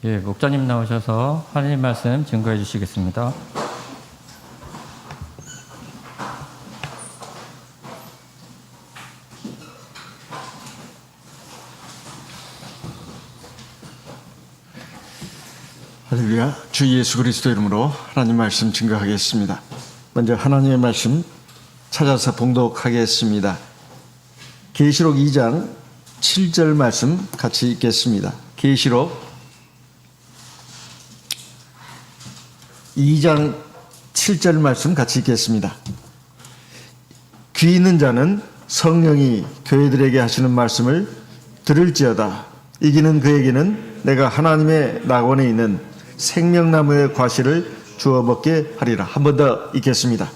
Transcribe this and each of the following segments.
예, 목사님 나오셔서 하나님 말씀 증거해 주시겠습니다. 할렐루야. 주 예수 그리스도 이름으로 하나님 말씀 증거하겠습니다. 먼저 하나님의 말씀 찾아서 봉독하겠습니다. 계시록 2장 7절 말씀 같이 읽겠습니다. 계시록 2장 7절 말씀 같이 읽겠습니다. 귀 있는 자는 성령이 교회들에게 하시는 말씀을 들을지어다. 이기는 그에게는 내가 하나님의 낙원에 있는 생명나무의 과실을 주어 먹게 하리라. 한 번 더 읽겠습니다.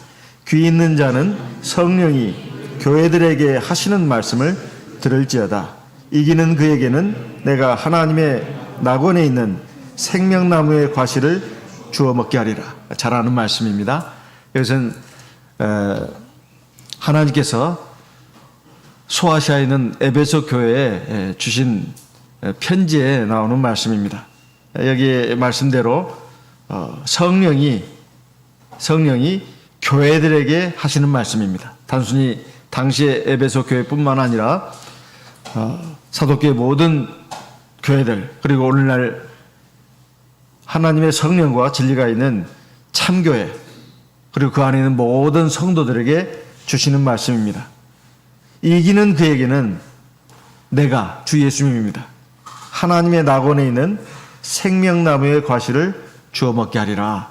귀 있는 자는 성령이 교회들에게 하시는 말씀을 들을지어다. 이기는 그에게는 내가 하나님의 낙원에 있는 생명나무의 과실을 주어 먹게 하리라. 잘 아는 말씀입니다. 이것은 하나님께서 소아시아에 있는 에베소 교회에 주신 편지에 나오는 말씀입니다. 여기 말씀대로 성령이 교회들에게 하시는 말씀입니다. 단순히 당시의 에베소 교회뿐만 아니라 사도교회 모든 교회들, 그리고 오늘날 하나님의 성령과 진리가 있는 참교회, 그리고 그 안에 있는 모든 성도들에게 주시는 말씀입니다. 이기는 그에게는 내가, 주 예수님입니다, 하나님의 낙원에 있는 생명나무의 과실을 주어 먹게 하리라.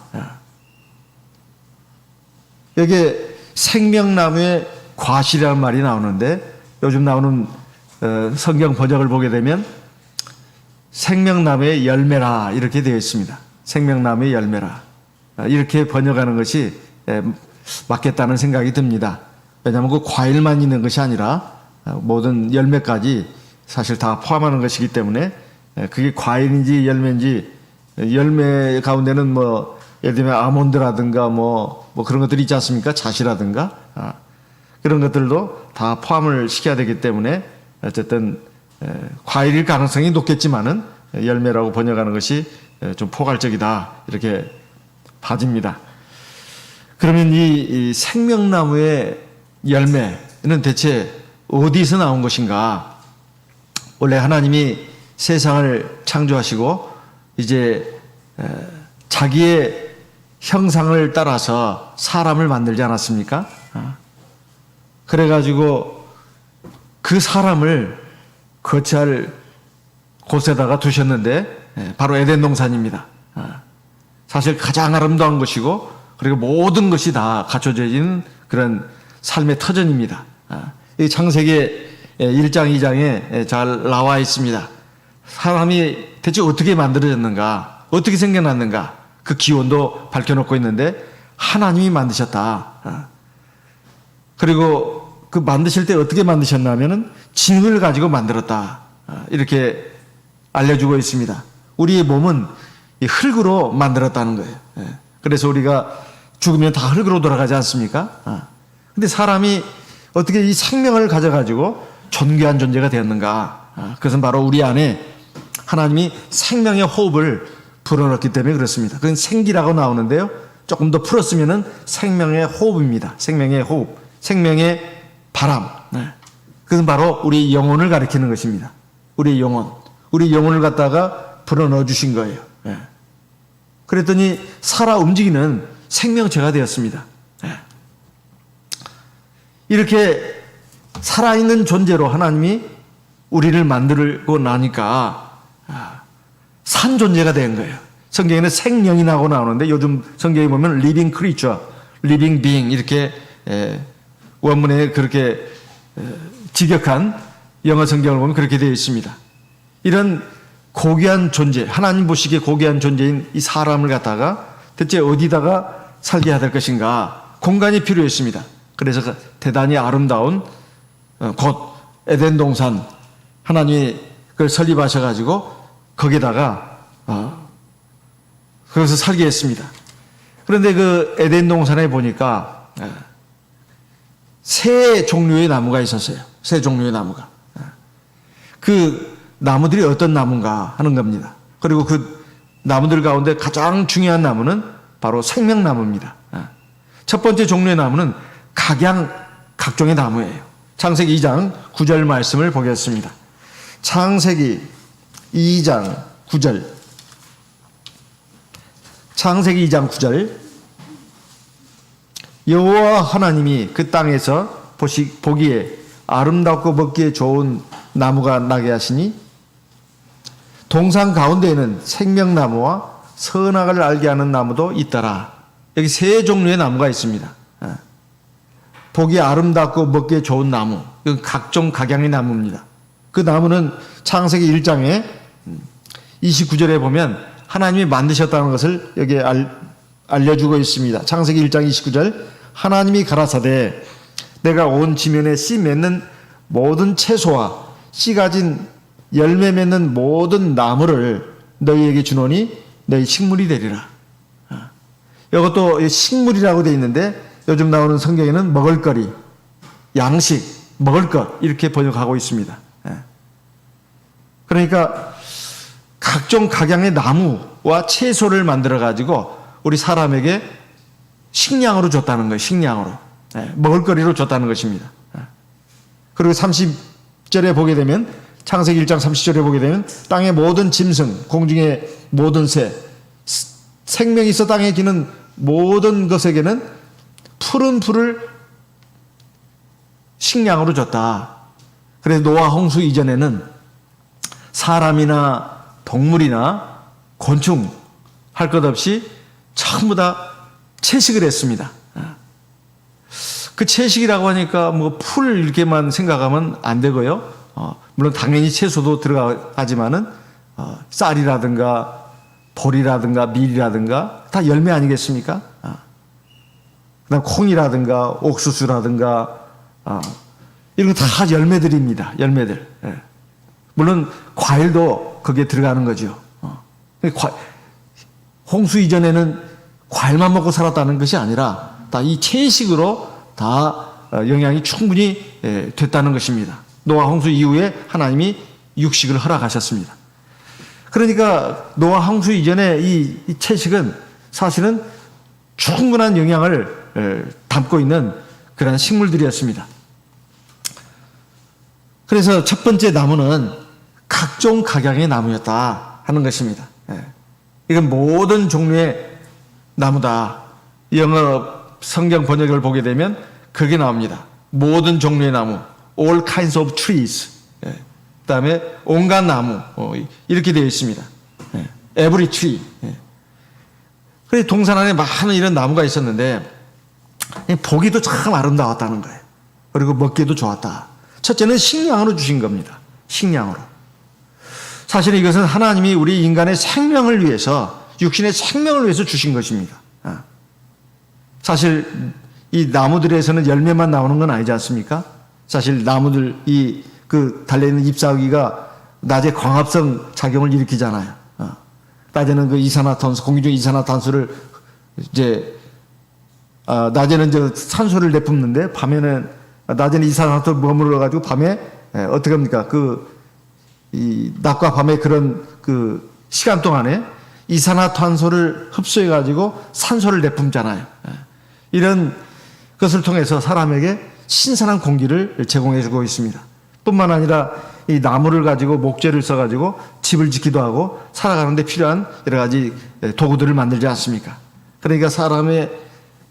여기에 생명나무의 과실이라는 말이 나오는데, 요즘 나오는 성경 번역을 보게 되면 생명나무의 열매라 이렇게 되어 있습니다. 생명나무의 열매라 이렇게 번역하는 것이 맞겠다는 생각이 듭니다. 왜냐하면 그 과일만 있는 것이 아니라 모든 열매까지 사실 다 포함하는 것이기 때문에, 그게 과일인지 열매인지, 열매 가운데는 뭐 예를 들면 아몬드라든가 뭐 그런 것들이 있지 않습니까? 잣이라든가 그런 것들도 다 포함을 시켜야 되기 때문에 어쨌든 과일일 가능성이 높겠지만은 열매라고 번역하는 것이 좀 포괄적이다 이렇게 봐집니다. 그러면 이 생명나무의 열매는 대체 어디서 나온 것인가? 원래 하나님이 세상을 창조하시고 이제 자기의 형상을 따라서 사람을 만들지 않았습니까? 그래가지고 그 사람을 거처할 곳에다가 두셨는데 바로 에덴 동산입니다. 사실 가장 아름다운 것이고, 그리고 모든 것이 다 갖춰져 있는 그런 삶의 터전입니다. 이 창세기 1장 2장에 잘 나와 있습니다. 사람이 대체 어떻게 만들어졌는가, 어떻게 생겨났는가, 그 기원도 밝혀놓고 있는데 하나님이 만드셨다. 그리고 그 만드실 때 어떻게 만드셨냐면은 징을 가지고 만들었다 이렇게 알려주고 있습니다. 우리의 몸은 이 흙으로 만들었다는 거예요. 그래서 우리가 죽으면 다 흙으로 돌아가지 않습니까? 근데 사람이 어떻게 이 생명을 가져가지고 존귀한 존재가 되었는가? 그것은 바로 우리 안에 하나님이 생명의 호흡을 불어넣기 때문에 그렇습니다. 그건 생기라고 나오는데요, 조금 더 풀었으면은 생명의 호흡입니다. 생명의 호흡, 생명의 바람. 그것은 바로 우리 영혼을 가리키는 것입니다. 우리 영혼을 갖다가 불어넣어 주신 거예요. 그랬더니 살아 움직이는 생명체가 되었습니다. 이렇게 살아있는 존재로 하나님이 우리를 만들고 나니까 산 존재가 된 거예요. 성경에는 생명이라고 나오는데 요즘 성경에 보면 living creature, living being 이렇게 원문에 그렇게 직역한 영어 성경을 보면 그렇게 되어 있습니다. 이런 고귀한 존재, 하나님 보시기에 고귀한 존재인 이 사람을 갖다가 대체 어디다가 살게 해야 될 것인가? 공간이 필요했습니다. 그래서 대단히 아름다운 곳 에덴 동산, 하나님이 그걸 설립하셔가지고 거기다가 거기서 살게 했습니다. 그런데 그 에덴 동산에 보니까 세 종류의 나무가 있었어요. 세 종류의 나무가. 그 나무들이 어떤 나무인가 하는 겁니다. 그리고 그 나무들 가운데 가장 중요한 나무는 바로 생명나무입니다. 첫 번째 종류의 나무는 각종의 나무예요. 창세기 2장 9절 말씀을 보겠습니다. 창세기 2장 9절. 창세기 2장 9절. 여호와 하나님이 그 땅에서 보기에 아름답고 먹기에 좋은 나무가 나게 하시니 동산 가운데에는 생명나무와 선악을 알게 하는 나무도 있더라. 여기 세 종류의 나무가 있습니다. 보기에 아름답고 먹기에 좋은 나무, 이건 각종 각양의 나무입니다. 그 나무는 창세기 1장에 29절에 보면 하나님이 만드셨다는 것을 여기에 알려주고 있습니다. 창세기 1장 29절. 하나님이 가라사대 내가 온 지면에 씨 맺는 모든 채소와 씨 가진 열매 맺는 모든 나무를 너희에게 주노니 너희 식물이 되리라. 이것도 식물이라고 되어 있는데 요즘 나오는 성경에는 먹을거리, 양식, 먹을 것 이렇게 번역하고 있습니다. 그러니까 각종 각양의 나무와 채소를 만들어 가지고 우리 사람에게 식량으로 줬다는 거예요. 식량으로. 먹을거리로 줬다는 것입니다. 그리고 30절에 보게 되면 창세기 1장 30절에 보게 되면 땅의 모든 짐승, 공중의 모든 새, 생명이 있어 땅에 기는 모든 것에게는 푸른 풀을 식량으로 줬다. 그래서 노아 홍수 이전에는 사람이나 동물이나 곤충 할 것 없이 전부 다 채식을 했습니다. 그 채식이라고 하니까 뭐 풀 이렇게만 생각하면 안 되고요. 물론 당연히 채소도 들어가지만은 쌀이라든가 보리라든가 밀이라든가 다 열매 아니겠습니까? 그다음 콩이라든가 옥수수라든가 이런 거 다 열매들입니다. 열매들. 물론 과일도 거기에 들어가는 거죠. 홍수 이전에는 과일만 먹고 살았다는 것이 아니라 다 이 채식으로 다 영향이 충분히 됐다는 것입니다. 노아 홍수 이후에 하나님이 육식을 허락하셨습니다. 그러니까 노아 홍수 이전에 이 채식은 사실은 충분한 영향을 담고 있는 그런 식물들이었습니다. 그래서 첫 번째 나무는 각종 각양의 나무였다 하는 것입니다. 이건 모든 종류의 나무다. 영어 성경 번역을 보게 되면 그게 나옵니다. 모든 종류의 나무, all kinds of trees. 그 다음에 온갖 나무, 이렇게 되어 있습니다. every tree. 그래서 동산 안에 많은 이런 나무가 있었는데 보기도 참 아름다웠다는 거예요. 그리고 먹기도 좋았다. 첫째는 식량으로 주신 겁니다. 식량으로. 사실 이것은 하나님이 우리 인간의 생명을 위해서, 육신의 생명을 위해서 주신 것입니다. 사실 이 나무들에서는 열매만 나오는 건 아니지 않습니까? 사실 나무들 그 달려있는 잎사귀가 낮에 광합성 작용을 일으키잖아요. 낮에는 그 이산화탄소, 공기 중 이산화탄소를 이제 낮에는 저 산소를 내뿜는데 밤에는 낮에는 이산화탄소를 머물러 가지고 밤에 어떻게 합니까? 이 낮과 밤의 그런 그 시간 동안에 이산화탄소를 흡수해 가지고 산소를 내뿜잖아요. 이런 것을 통해서 사람에게 신선한 공기를 제공해 주고 있습니다. 뿐만 아니라 이 나무를 가지고 목재를 써 가지고 집을 짓기도 하고 살아가는 데 필요한 여러 가지 도구들을 만들지 않습니까? 그러니까 사람의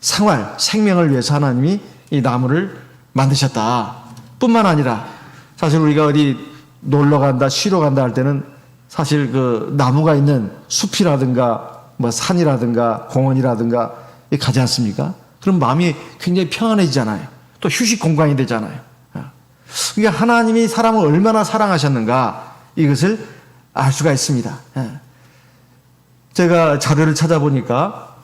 생활, 생명을 위해서 하나님이 이 나무를 만드셨다. 뿐만 아니라 사실 우리가 어디 놀러 간다, 쉬러 간다 할 때는 사실 그 나무가 있는 숲이라든가 뭐 산이라든가 공원이라든가 가지 않습니까? 그럼 마음이 굉장히 평안해지잖아요. 또 휴식 공간이 되잖아요. 그러니까 하나님이 사람을 얼마나 사랑하셨는가 이것을 알 수가 있습니다. 제가 자료를 찾아보니까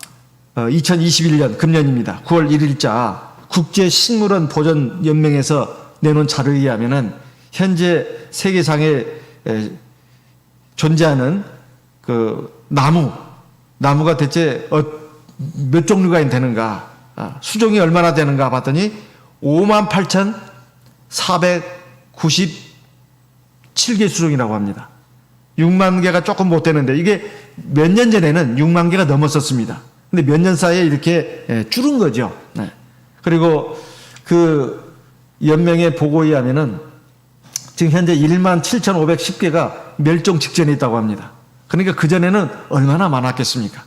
2021년 금년입니다. 9월 1일자 국제식물원 보존연맹에서 내놓은 자료에 의하면은 현재 세계상에 존재하는 그 나무가 대체 몇 종류가 되는가, 수종이 얼마나 되는가 봤더니 58,497개 수종이라고 합니다. 6만 개가 조금 못 되는데 이게 몇 년 전에는 6만 개가 넘었었습니다. 근데 몇 년 사이에 이렇게 줄은 거죠. 네. 그리고 그 연맹의 보고에 의하면은 지금 현재 17,510개가 멸종 직전에 있다고 합니다. 그러니까 그전에는 얼마나 많았겠습니까?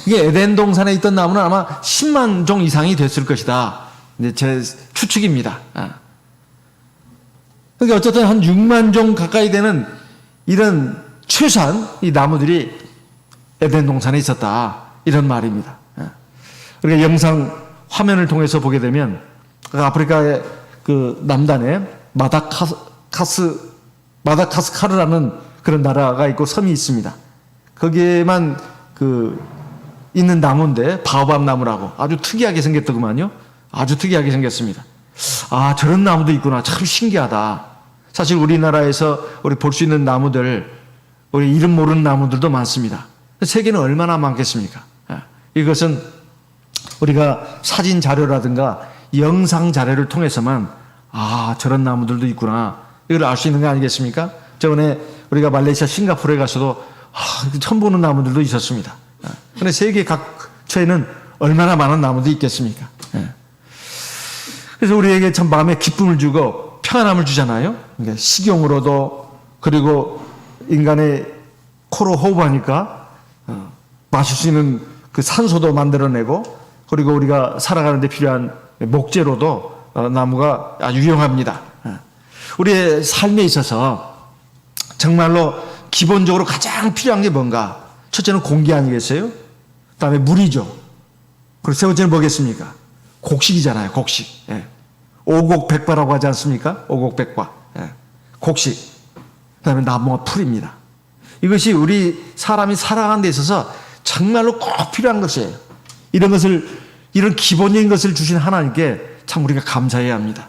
이게 에덴 동산에 있던 나무는 아마 10만 종 이상이 됐을 것이다. 이제 제 추측입니다. 그러니까 어쨌든 한 6만 종 가까이 되는 이런 최소한 이 나무들이 에덴 동산에 있었다. 이런 말입니다. 그러니까 영상 화면을 통해서 보게 되면 아프리카의 그 남단에 마다가스카르라는 그런 나라가 있고 섬이 있습니다. 거기에만 그 있는 나무인데 바오밥 나무라고 아주 특이하게 생겼더구만요. 아주 특이하게 생겼습니다. 아, 저런 나무도 있구나. 참 신기하다. 사실 우리나라에서 우리 볼 수 있는 나무들, 우리 이름 모르는 나무들도 많습니다. 세계는 얼마나 많겠습니까? 이것은 우리가 사진 자료라든가 영상 자료를 통해서만 아, 저런 나무들도 있구나. 이걸 알 수 있는 거 아니겠습니까? 저번에 우리가 말레이시아 싱가포르에 가서도 처음 보는 나무들도 있었습니다. 그런데 세계 각처에는 얼마나 많은 나무도 있겠습니까? 그래서 우리에게 참 마음에 기쁨을 주고 평안함을 주잖아요. 그러니까 식용으로도 그리고 인간의 코로 호흡하니까 마실 수 있는 그 산소도 만들어내고 그리고 우리가 살아가는 데 필요한 목재로도 나무가 아주 유용합니다. 우리의 삶에 있어서 정말로 기본적으로 가장 필요한 게 뭔가? 첫째는 공기 아니겠어요? 그 다음에 물이죠. 그리고 세 번째는 뭐겠습니까? 곡식이잖아요. 곡식. 오곡백과라고 하지 않습니까? 오곡백과. 곡식. 그 다음에 나무와 풀입니다. 이것이 우리 사람이 살아가는 데 있어서 정말로 꼭 필요한 것이에요. 이런 기본적인 것을 주신 하나님께 참 우리가 감사해야 합니다.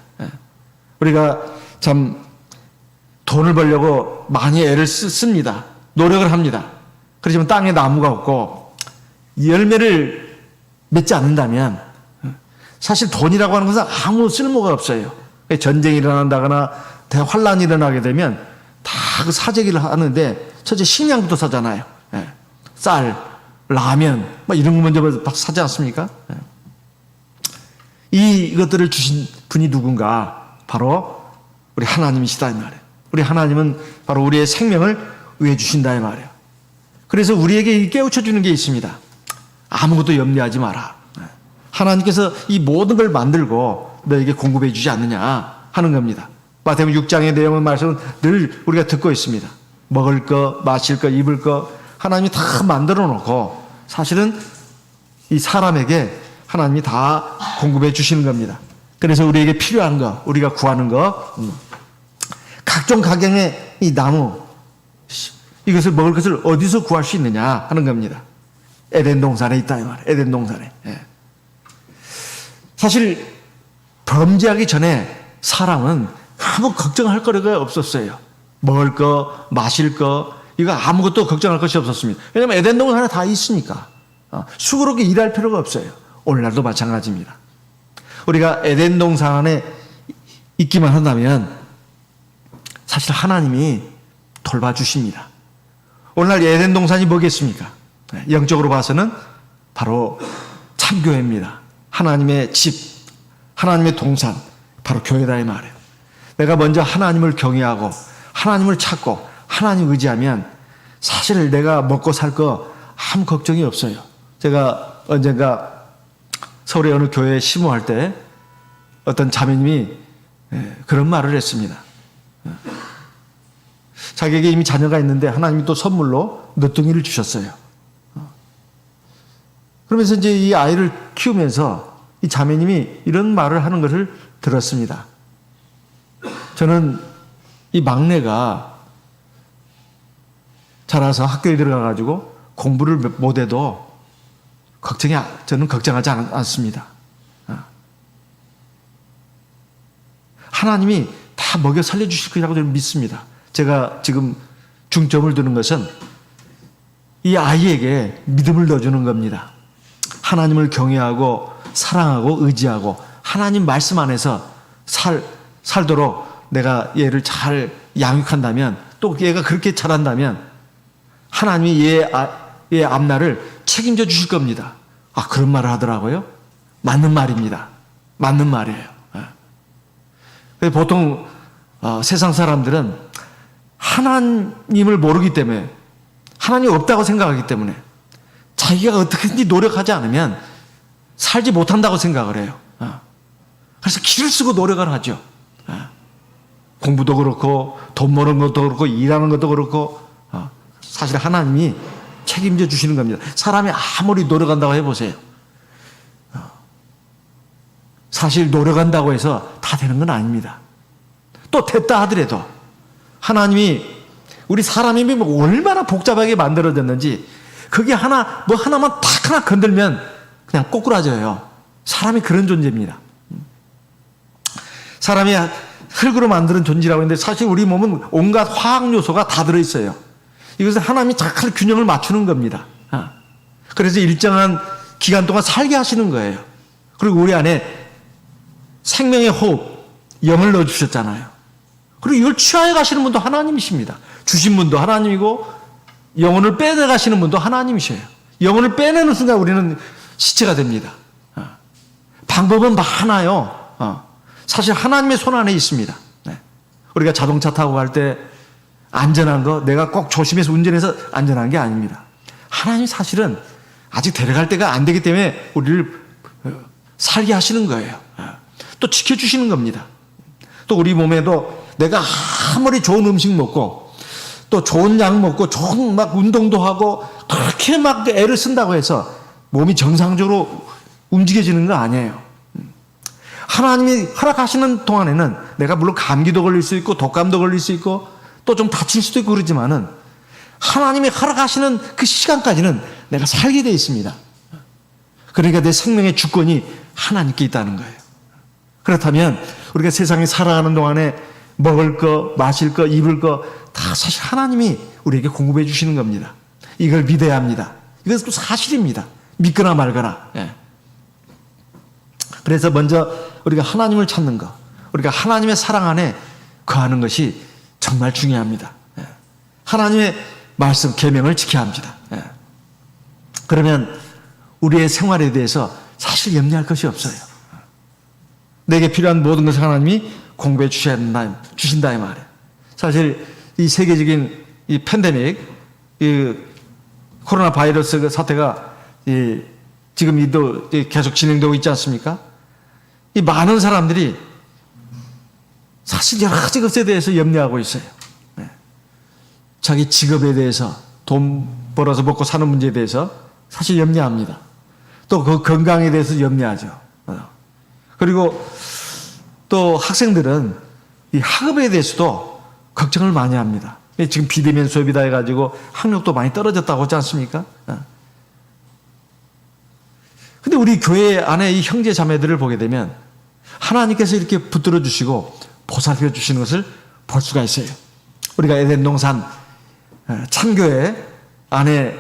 우리가 참 돈을 벌려고 많이 애를 씁니다. 노력을 합니다. 그렇지만 땅에 나무가 없고 열매를 맺지 않는다면 사실 돈이라고 하는 것은 아무 쓸모가 없어요. 전쟁이 일어난다거나 대환란이 일어나게 되면 다 그 사재기를 하는데 첫째 식량부터 사잖아요. 쌀, 라면 뭐 이런 거 먼저 사지 않습니까? 이것들을 주신 분이 누군가? 바로 우리 하나님이시다 이 말이에요. 우리 하나님은 바로 우리의 생명을 위해 주신다 이 말이에요. 그래서 우리에게 깨우쳐 주는 게 있습니다. 아무것도 염려하지 마라. 하나님께서 이 모든 걸 만들고 너에게 공급해 주지 않느냐 하는 겁니다. 마태복음 6장의 내용은 말씀은 늘 우리가 듣고 있습니다. 먹을 거, 마실 거, 입을 거 하나님이 다 만들어 놓고 사실은 이 사람에게 하나님이 다 공급해 주시는 겁니다. 그래서 우리에게 필요한 거, 우리가 구하는 거, 각종 각양의 이 나무, 이것을 먹을 것을 어디서 구할 수 있느냐 하는 겁니다. 에덴 동산에 있다 이 말이에요. 에덴 동산에. 사실 범죄하기 전에 사람은 아무 걱정할 거리가 없었어요. 먹을 거, 마실 거, 이거 아무것도 걱정할 것이 없었습니다. 왜냐하면 에덴 동산에 다 있으니까. 수고롭게 일할 필요가 없어요. 오늘날도 마찬가지입니다. 우리가 에덴 동산에 있기만 한다면 사실 하나님이 돌봐주십니다. 오늘날 에덴 동산이 뭐겠습니까? 영적으로 봐서는 바로 참교회입니다. 하나님의 집, 하나님의 동산, 바로 교회다 이 말이에요. 내가 먼저 하나님을 경외하고 하나님을 찾고 하나님 의지하면 사실 내가 먹고 살 거 아무 걱정이 없어요. 제가 언젠가 서울의 어느 교회에 심호할 때 어떤 자매님이 그런 말을 했습니다. 자기에게 이미 자녀가 있는데 하나님이 또 선물로 늦둥이를 주셨어요. 그러면서 이제 이 아이를 키우면서 이 자매님이 이런 말을 하는 것을 들었습니다. 저는 이 막내가 자라서 학교에 들어가가지고 공부를 못해도 저는 걱정하지 않습니다. 하나님이 다 먹여 살려주실 거라고 저는 믿습니다. 제가 지금 중점을 두는 것은 이 아이에게 믿음을 넣어주는 겁니다. 하나님을 경외하고 사랑하고 의지하고 하나님 말씀 안에서 살도록 내가 얘를 잘 양육한다면 또 또 얘가 그렇게 자란다면 하나님이 얘의 앞날을 책임져 주실 겁니다. 아, 그런 말을 하더라고요. 맞는 말입니다. 맞는 말이에요. 보통 세상 사람들은 하나님을 모르기 때문에, 하나님이 없다고 생각하기 때문에 자기가 어떻게든지 노력하지 않으면 살지 못한다고 생각을 해요. 그래서 기를 쓰고 노력을 하죠. 공부도 그렇고 돈 버는 것도 그렇고 일하는 것도 그렇고 사실 하나님이 책임져 주시는 겁니다. 사람이 아무리 노력한다고 해보세요. 사실 노력한다고 해서 다 되는 건 아닙니다. 또 됐다 하더라도 하나님이 우리 사람이 뭐 얼마나 복잡하게 만들어졌는지 그게 하나만 탁 하나 건들면 그냥 꼬꾸라져요. 사람이 그런 존재입니다. 사람이 흙으로 만드는 존재라고 했는데 사실 우리 몸은 온갖 화학 요소가 다 들어있어요. 이것은 하나님이 착한 균형을 맞추는 겁니다. 그래서 일정한 기간 동안 살게 하시는 거예요. 그리고 우리 안에 생명의 호흡, 영을 넣어주셨잖아요. 그리고 이걸 취하해 가시는 분도 하나님이십니다. 주신 분도 하나님이고 영혼을 빼내가시는 분도 하나님이셔요. 영혼을 빼내는 순간 우리는 시체가 됩니다. 방법은 많아요. 사실 하나님의 손 안에 있습니다. 우리가 자동차 타고 갈 때 안전한 거 내가 꼭 조심해서 운전해서 안전한 게 아닙니다. 하나님이 사실은 아직 데려갈 때가 안 되기 때문에 우리를 살게 하시는 거예요. 또 지켜주시는 겁니다. 또 우리 몸에도 내가 아무리 좋은 음식 먹고 또 좋은 약 먹고 좋은 막 운동도 하고 그렇게 막 애를 쓴다고 해서 몸이 정상적으로 움직여지는 거 아니에요. 하나님이 허락하시는 동안에는 내가 물론 감기도 걸릴 수 있고 독감도 걸릴 수 있고 또 좀 다칠 수도 있고 그러지만은 하나님이 허락하시는 그 시간까지는 내가 살게 돼 있습니다. 그러니까 내 생명의 주권이 하나님께 있다는 거예요. 그렇다면 우리가 세상에 살아가는 동안에 먹을 거, 마실 거, 입을 거 다 사실 하나님이 우리에게 공급해 주시는 겁니다. 이걸 믿어야 합니다. 이것도 사실입니다. 믿거나 말거나. 그래서 먼저 우리가 하나님을 찾는 것, 우리가 하나님의 사랑 안에 거하는 것이 정말 중요합니다. 하나님의 말씀, 계명을 지켜야 합니다. 그러면 우리의 생활에 대해서 사실 염려할 것이 없어요. 내게 필요한 모든 것을 하나님이 공급해 주신다 이 말이에요. 사실 이 세계적인 이 팬데믹, 이 코로나 바이러스 사태가 지금 또 계속 진행되고 있지 않습니까? 이 많은 사람들이 사실 여러 가지 것에 대해서 염려하고 있어요. 자기 직업에 대해서, 돈 벌어서 먹고 사는 문제에 대해서 사실 염려합니다. 또 그 건강에 대해서 염려하죠. 그리고 또 학생들은 이 학업에 대해서도 걱정을 많이 합니다. 지금 비대면 수업이다 해가지고 학력도 많이 떨어졌다고 하지 않습니까? 근데 우리 교회 안에 이 형제 자매들을 보게 되면 하나님께서 이렇게 붙들어 주시고 보살펴 주시는 것을 볼 수가 있어요. 우리가 에덴 동산 참교회 안에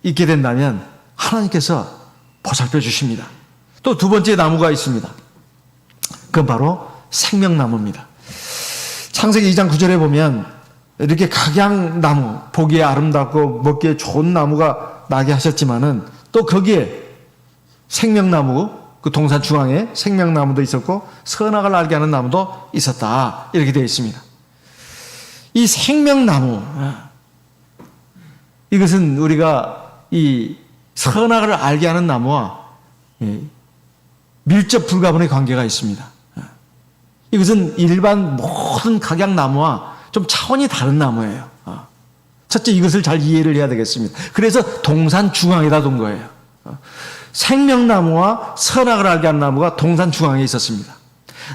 있게 된다면 하나님께서 보살펴 주십니다. 또 두 번째 나무가 있습니다. 그건 바로 생명나무입니다. 창세기 2장 9절에 보면 이렇게 각양나무, 보기에 아름답고 먹기에 좋은 나무가 나게 하셨지만은 또 거기에 생명나무, 그 동산 중앙에 생명나무도 있었고 선악을 알게 하는 나무도 있었다. 이렇게 되어 있습니다. 이 생명나무, 이것은 우리가 이 선악을 알게 하는 나무와 밀접 불가분의 관계가 있습니다. 이것은 일반 모든 각양나무와 좀 차원이 다른 나무예요. 첫째, 이것을 잘 이해를 해야 되겠습니다. 그래서 동산 중앙에다 둔 거예요. 생명나무와 선악을 알게 하는 나무가 동산 중앙에 있었습니다.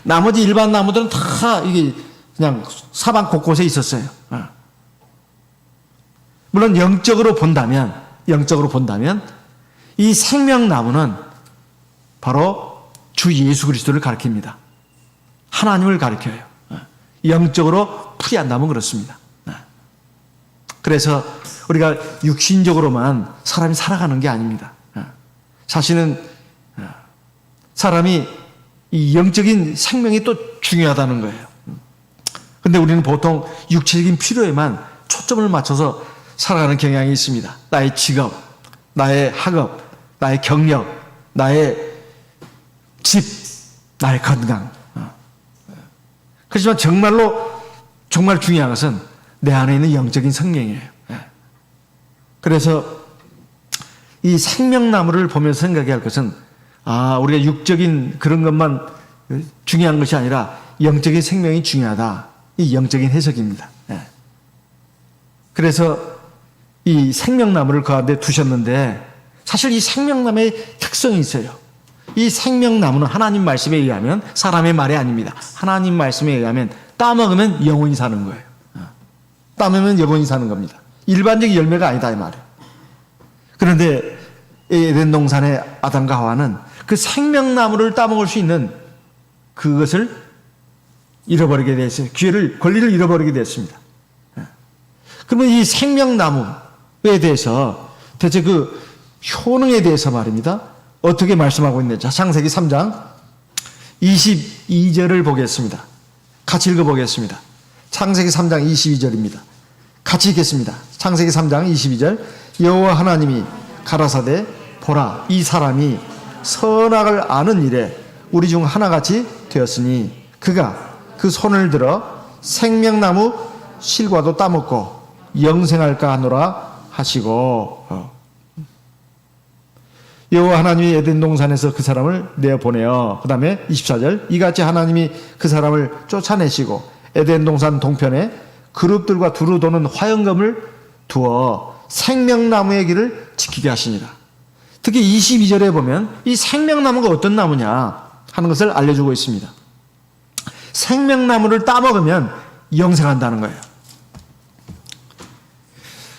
나머지 일반 나무들은 다 이게 그냥 사방 곳곳에 있었어요. 물론 영적으로 본다면 이 생명나무는 바로 주 예수 그리스도를 가리킵니다. 하나님을 가리켜요. 영적으로 풀이한다면 그렇습니다. 그래서 우리가 육신적으로만 사람이 살아가는 게 아닙니다. 사실은 사람이 이 영적인 생명이 또 중요하다는 거예요. 근데 우리는 보통 육체적인 필요에만 초점을 맞춰서 살아가는 경향이 있습니다. 나의 직업, 나의 학업, 나의 경력, 나의 집, 나의 건강. 그렇지만 정말 중요한 것은 내 안에 있는 영적인 생명이에요. 그래서 이 생명나무를 보면서 생각해야 할 것은 우리가 육적인 그런 것만 중요한 것이 아니라 영적인 생명이 중요하다. 이 영적인 해석입니다. 그래서 이 생명나무를 그 가운데 두셨는데 사실 이 생명나무의 특성이 있어요. 이 생명나무는 하나님 말씀에 의하면 사람의 말이 아닙니다. 하나님 말씀에 의하면 따먹으면 영원히 사는 거예요. 따먹으면 영원히 사는 겁니다. 일반적인 열매가 아니다 이 말이에요. 그런데 에덴 동산의 아담과 하와는 그 생명나무를 따먹을 수 있는 그것을 잃어버리게 됐어요. 권리를 잃어버리게 됐습니다. 그러면 이 생명나무에 대해서 대체 그 효능에 대해서 말입니다. 어떻게 말씀하고 있는지 창세기 3장 22절을 보겠습니다. 같이 읽어보겠습니다. 창세기 3장 22절입니다. 같이 읽겠습니다. 창세기 3장 22절 여호와 하나님이 가라사대 보라 이 사람이 선악을 아는 일에 우리 중 하나같이 되었으니 그가 그 손을 들어 생명나무 실과도 따먹고 영생할까 하노라 하시고 여호와 하나님이 에덴 동산에서 그 사람을 내어보내어 그 다음에 24절 이같이 하나님이 그 사람을 쫓아내시고 에덴 동산 동편에 그룹들과 두루 도는 화영검을 두어 생명나무의 길을 지키게 하시니라. 특히 22절에 보면 이 생명나무가 어떤 나무냐 하는 것을 알려주고 있습니다. 생명나무를 따먹으면 영생한다는 거예요.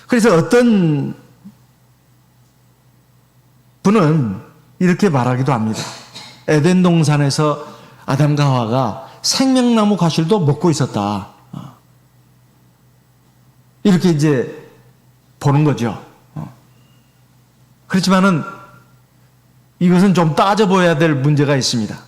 그래서 어떤 분은 이렇게 말하기도 합니다. 에덴 동산에서 아담과 하와가 생명나무 과실도 먹고 있었다. 이렇게 이제 보는 거죠. 그렇지만은 이것은 좀 따져봐야 될 문제가 있습니다.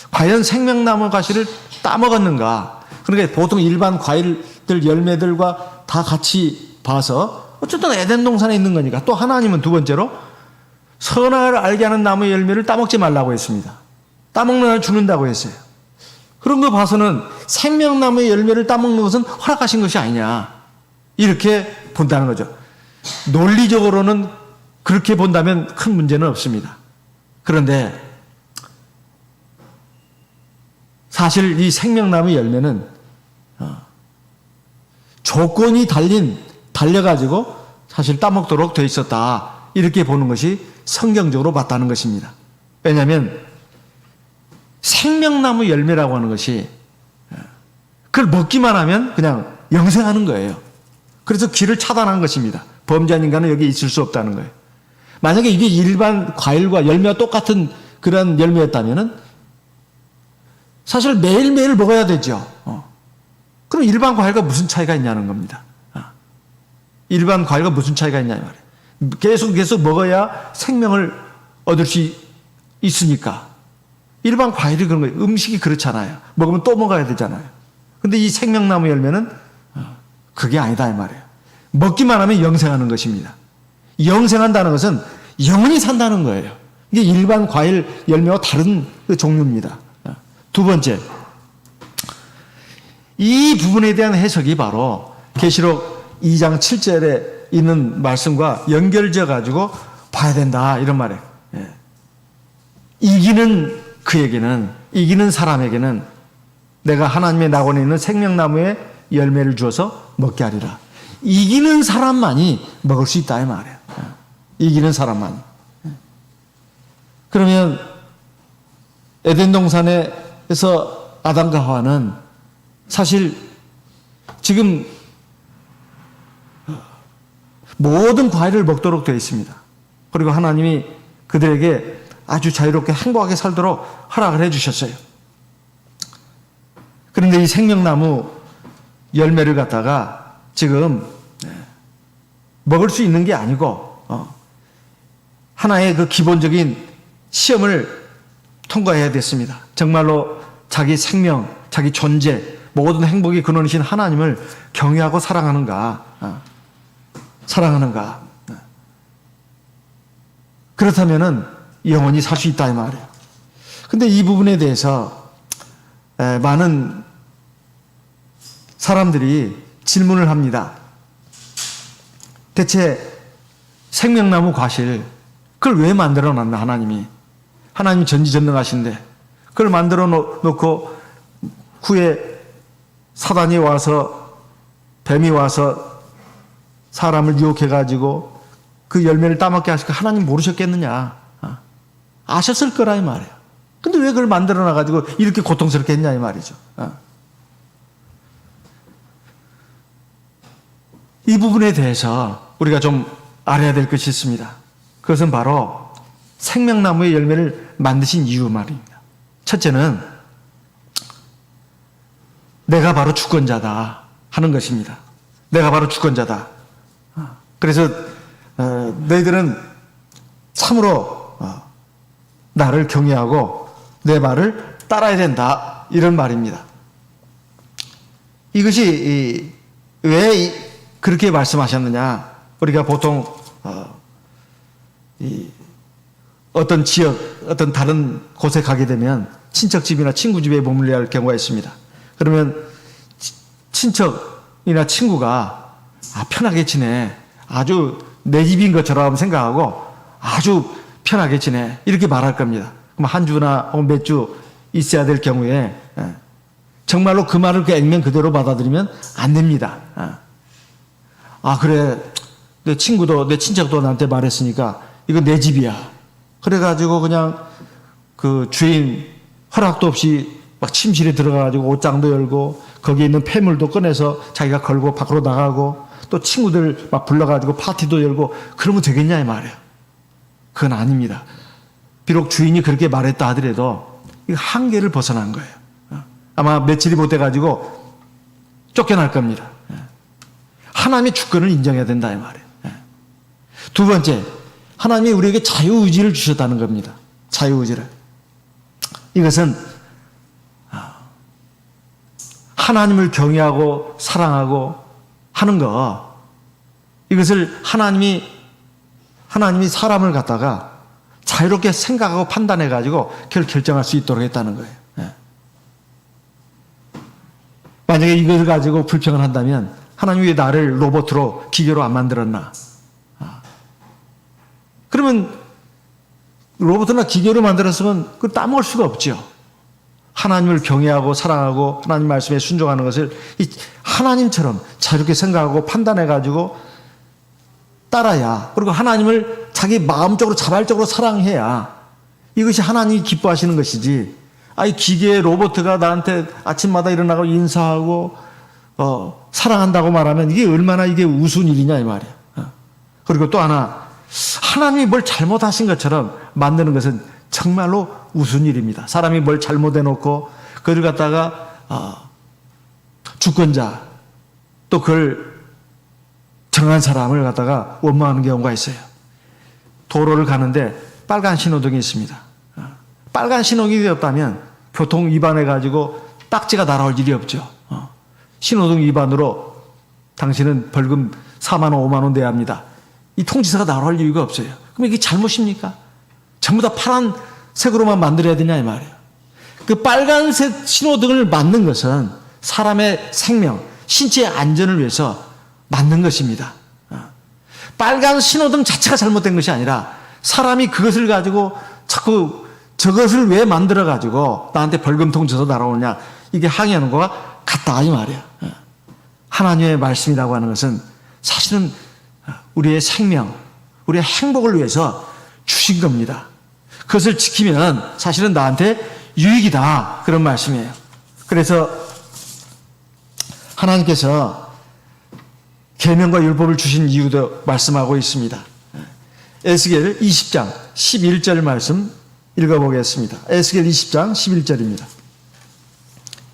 과연 생명나무 과실을 따먹었는가? 그러니까 보통 일반 과일들, 열매들과 다 같이 봐서 어쨌든 에덴 동산에 있는 거니까 또 하나님은 두 번째로 선악을 알게 하는 나무의 열매를 따먹지 말라고 했습니다. 따먹는 한 죽는다고 했어요. 그런 거 봐서는 생명나무의 열매를 따먹는 것은 허락하신 것이 아니냐 이렇게 본다는 거죠. 논리적으로는 그렇게 본다면 큰 문제는 없습니다. 그런데 사실 이 생명나무 열매는 조건이 달려가지고 사실 따먹도록 되어 있었다. 이렇게 보는 것이 성경적으로 맞다는 것입니다. 왜냐하면 생명나무 열매라고 하는 것이 그걸 먹기만 하면 그냥 영생하는 거예요. 그래서 길을 차단한 것입니다. 범죄한 인간은 여기 있을 수 없다는 거예요. 만약에 이게 일반 과일과 열매와 똑같은 그런 열매였다면은 사실 매일매일 먹어야 되죠. 그럼 일반 과일과 무슨 차이가 있냐는 겁니다. 일반 과일과 무슨 차이가 있냐 말이에요. 계속 먹어야 생명을 얻을 수 있으니까. 일반 과일이 그런 거예요. 음식이 그렇잖아요. 먹으면 또 먹어야 되잖아요. 근데 이 생명나무 열매는 그게 아니다 이 말이에요. 먹기만 하면 영생하는 것입니다. 영생한다는 것은 영원히 산다는 거예요. 이게 일반 과일 열매와 다른 그 종류입니다. 두 번째, 이 부분에 대한 해석이 바로 계시록 2장 7절에 있는 말씀과 연결져 가지고 봐야 된다 이런 말이에요. 이기는 그에게는, 이기는 사람에게는 내가 하나님의 낙원에 있는 생명나무의 열매를 주어서 먹게 하리라. 이기는 사람만이 먹을 수 있다 이 말이에요. 이기는 사람만. 그러면 에덴 동산에서 아담과 하와는 사실 지금 모든 과일을 먹도록 되어 있습니다. 그리고 하나님이 그들에게 아주 자유롭게 행복하게 살도록 허락을 해주셨어요. 그런데 이 생명나무 열매를 갖다가 지금 먹을 수 있는 게 아니고 하나의 그 기본적인 시험을 통과해야 됐습니다. 정말로 자기 생명, 자기 존재, 모든 행복의 근원이신 하나님을 경외하고 사랑하는가? 사랑하는가? 그렇다면은 영원히 살 수 있다 이 말이에요. 근데 이 부분에 대해서 많은 사람들이 질문을 합니다. 대체 생명나무 과실 그걸 왜 만들어 놨나 하나님이? 하나님이 전지전능하신데 그걸 만들어 놓고 후에 사단이 와서 뱀이 와서 사람을 유혹해가지고 그 열매를 따먹게 하실까 하나님 모르셨겠느냐? 아셨을 거라 이 말이에요. 근데 왜 그걸 만들어 놔가지고 이렇게 고통스럽게 했냐 이 말이죠. 이 부분에 대해서 우리가 좀 알아야 될 것이 있습니다. 그것은 바로 생명나무의 열매를 만드신 이유 말입니다. 첫째는 내가 바로 주권자다 하는 것입니다. 내가 바로 주권자다. 그래서 너희들은 참으로 나를 경외하고 내 말을 따라야 된다 이런 말입니다. 이것이 왜 그렇게 말씀하셨느냐? 우리가 보통 어떤 지역, 어떤 다른 곳에 가게 되면 친척집이나 친구집에 머물러야 할 경우가 있습니다. 그러면 친척이나 친구가 편하게 지내. 아주 내 집인 것처럼 생각하고 아주 편하게 지내. 이렇게 말할 겁니다. 그럼 한 주나 몇 주 있어야 될 경우에 정말로 그 말을 그 액면 그대로 받아들이면 안 됩니다. 그래. 내 친구도, 내 친척도 나한테 말했으니까 이거 내 집이야. 그래가지고 그냥 그 주인 허락도 없이 막 침실에 들어가가지고 옷장도 열고 거기에 있는 폐물도 꺼내서 자기가 걸고 밖으로 나가고 또 친구들 막 불러가지고 파티도 열고 그러면 되겠냐 이 말이에요. 그건 아닙니다. 비록 주인이 그렇게 말했다 하더라도 이거 한계를 벗어난 거예요. 아마 며칠이 못 돼가지고 쫓겨날 겁니다. 하나님의 주권을 인정해야 된다 이 말이에요. 두 번째, 하나님이 우리에게 자유의지를 주셨다는 겁니다. 자유의지를. 이것은 하나님을 경외하고 사랑하고 하는 거, 이것을 하나님이 사람을 갖다가 자유롭게 생각하고 판단해가지고 그걸 결정할 수 있도록 했다는 거예요. 만약에 이것을 가지고 불평을 한다면 하나님이 왜 나를 로봇으로 기계로 안 만들었나? 그러면 로봇이나 기계로 만들었으면 그걸 따먹을 수가 없죠. 하나님을 경외하고 사랑하고 하나님 말씀에 순종하는 것을 하나님처럼 자유롭게 생각하고 판단해가지고 따라야, 그리고 하나님을 자기 마음적으로 자발적으로 사랑해야 이것이 하나님이 기뻐하시는 것이지, 이 기계 로봇가 나한테 아침마다 일어나고 인사하고 사랑한다고 말하면 이게 얼마나 이게 우스운 일이냐 이 말이야. 그리고 또 하나, 하나님이 뭘 잘못하신 것처럼 만드는 것은 정말로 우스운 일입니다. 사람이 뭘 잘못해놓고 그걸 갖다가 주권자 또 그걸 정한 사람을 갖다가 원망하는 경우가 있어요. 도로를 가는데 빨간 신호등이 있습니다. 빨간 신호등이 없다면 교통 위반해가지고 딱지가 날아올 일이 없죠. 신호등 위반으로 당신은 벌금 4만 원, 5만 원 내야 합니다. 이 통지서가 나올 이유가 없어요. 그럼 이게 잘못입니까? 전부 다 파란색으로만 만들어야 되냐 이 말이에요. 그 빨간색 신호등을 만든 것은 사람의 생명, 신체의 안전을 위해서 만든 것입니다. 빨간 신호등 자체가 잘못된 것이 아니라 사람이 그것을 가지고 자꾸 저것을 왜 만들어 가지고 나한테 벌금 통지서 날아오느냐, 이게 항의하는 거와 같다 이 말이에요. 하나님의 말씀이라고 하는 것은 사실은 우리의 생명, 우리의 행복을 위해서 주신 겁니다. 그것을 지키면 사실은 나한테 유익이다, 그런 말씀이에요. 그래서 하나님께서 계명과 율법을 주신 이유도 말씀하고 있습니다. 에스겔 20장 11절 말씀 읽어보겠습니다. 에스겔 20장 11절입니다.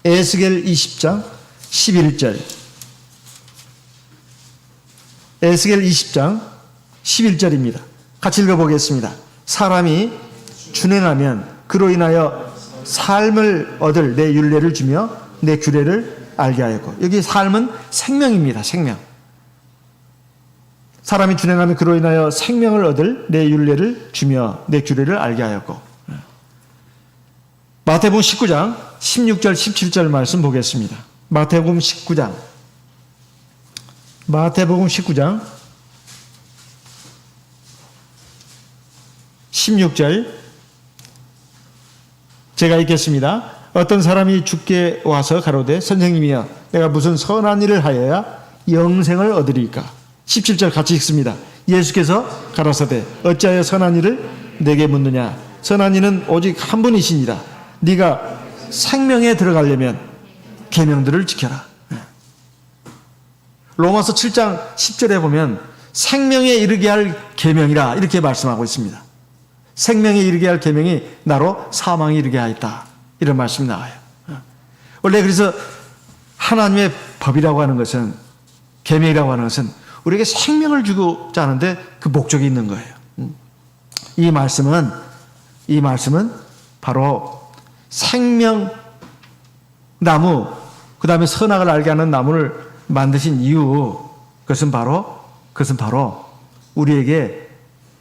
에스겔 20장 11절. 에스겔 20장 11절입니다. 같이 읽어보겠습니다. 사람이 준행하면 그로 인하여 삶을 얻을 내 율례를 주며 내 규례를 알게 하였고, 여기 삶은 생명입니다. 생명. 사람이 준행하면 그로 인하여 생명을 얻을 내 율례를 주며 내 규례를 알게 하였고. 마태복음 19장 16절 17절 말씀 보겠습니다. 마태복음 19장 16절 제가 읽겠습니다. 어떤 사람이 주께 와서 가로되 선생님이여 내가 무슨 선한 일을 하여야 영생을 얻으리까? 17절 같이 읽습니다. 예수께서 가라사대 어찌하여 선한 일을 내게 묻느냐? 선한 이는 오직 한 분이시니라. 네가 생명에 들어가려면 계명들을 지켜라. 로마서 7장 10절에 보면 생명에 이르게 할 계명이라 이렇게 말씀하고 있습니다. 생명에 이르게 할 계명이 나로 사망에 이르게 하였다. 이런 말씀이 나와요. 원래 그래서 하나님의 법이라고 하는 것은, 계명이라고 하는 것은 우리에게 생명을 주고자 하는데 그 목적이 있는 거예요. 이 말씀은 바로 생명나무, 그 다음에 선악을 알게 하는 나무를 만드신 이유, 그것은 바로 우리에게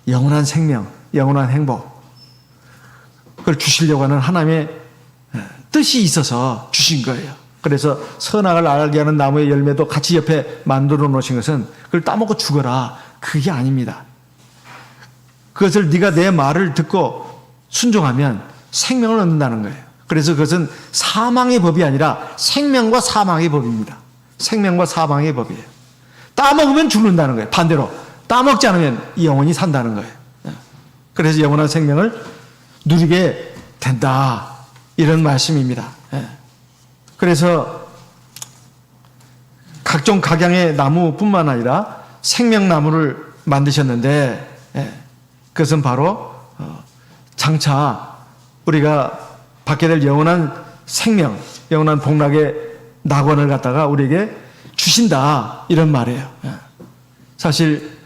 영원한 생명, 영원한 행복, 그걸 주시려고 하는 하나님의 뜻이 있어서 주신 거예요. 그래서 선악을 알게 하는 나무의 열매도 같이 옆에 만들어 놓으신 것은 그걸 따먹고 죽어라, 그게 아닙니다. 그것을 네가 내 말을 듣고 순종하면 생명을 얻는다는 거예요. 그래서 그것은 사망의 법이 아니라 생명과 사망의 법입니다. 생명과 사망의 법이에요. 따먹으면 죽는다는 거예요. 반대로 따먹지 않으면 영원히 산다는 거예요. 그래서 영원한 생명을 누리게 된다, 이런 말씀입니다. 그래서 각종 각양의 나무뿐만 아니라 생명나무를 만드셨는데, 그것은 바로 장차 우리가 받게 될 영원한 생명, 영원한 복락의 낙원을 갖다가 우리에게 주신다, 이런 말이에요. 사실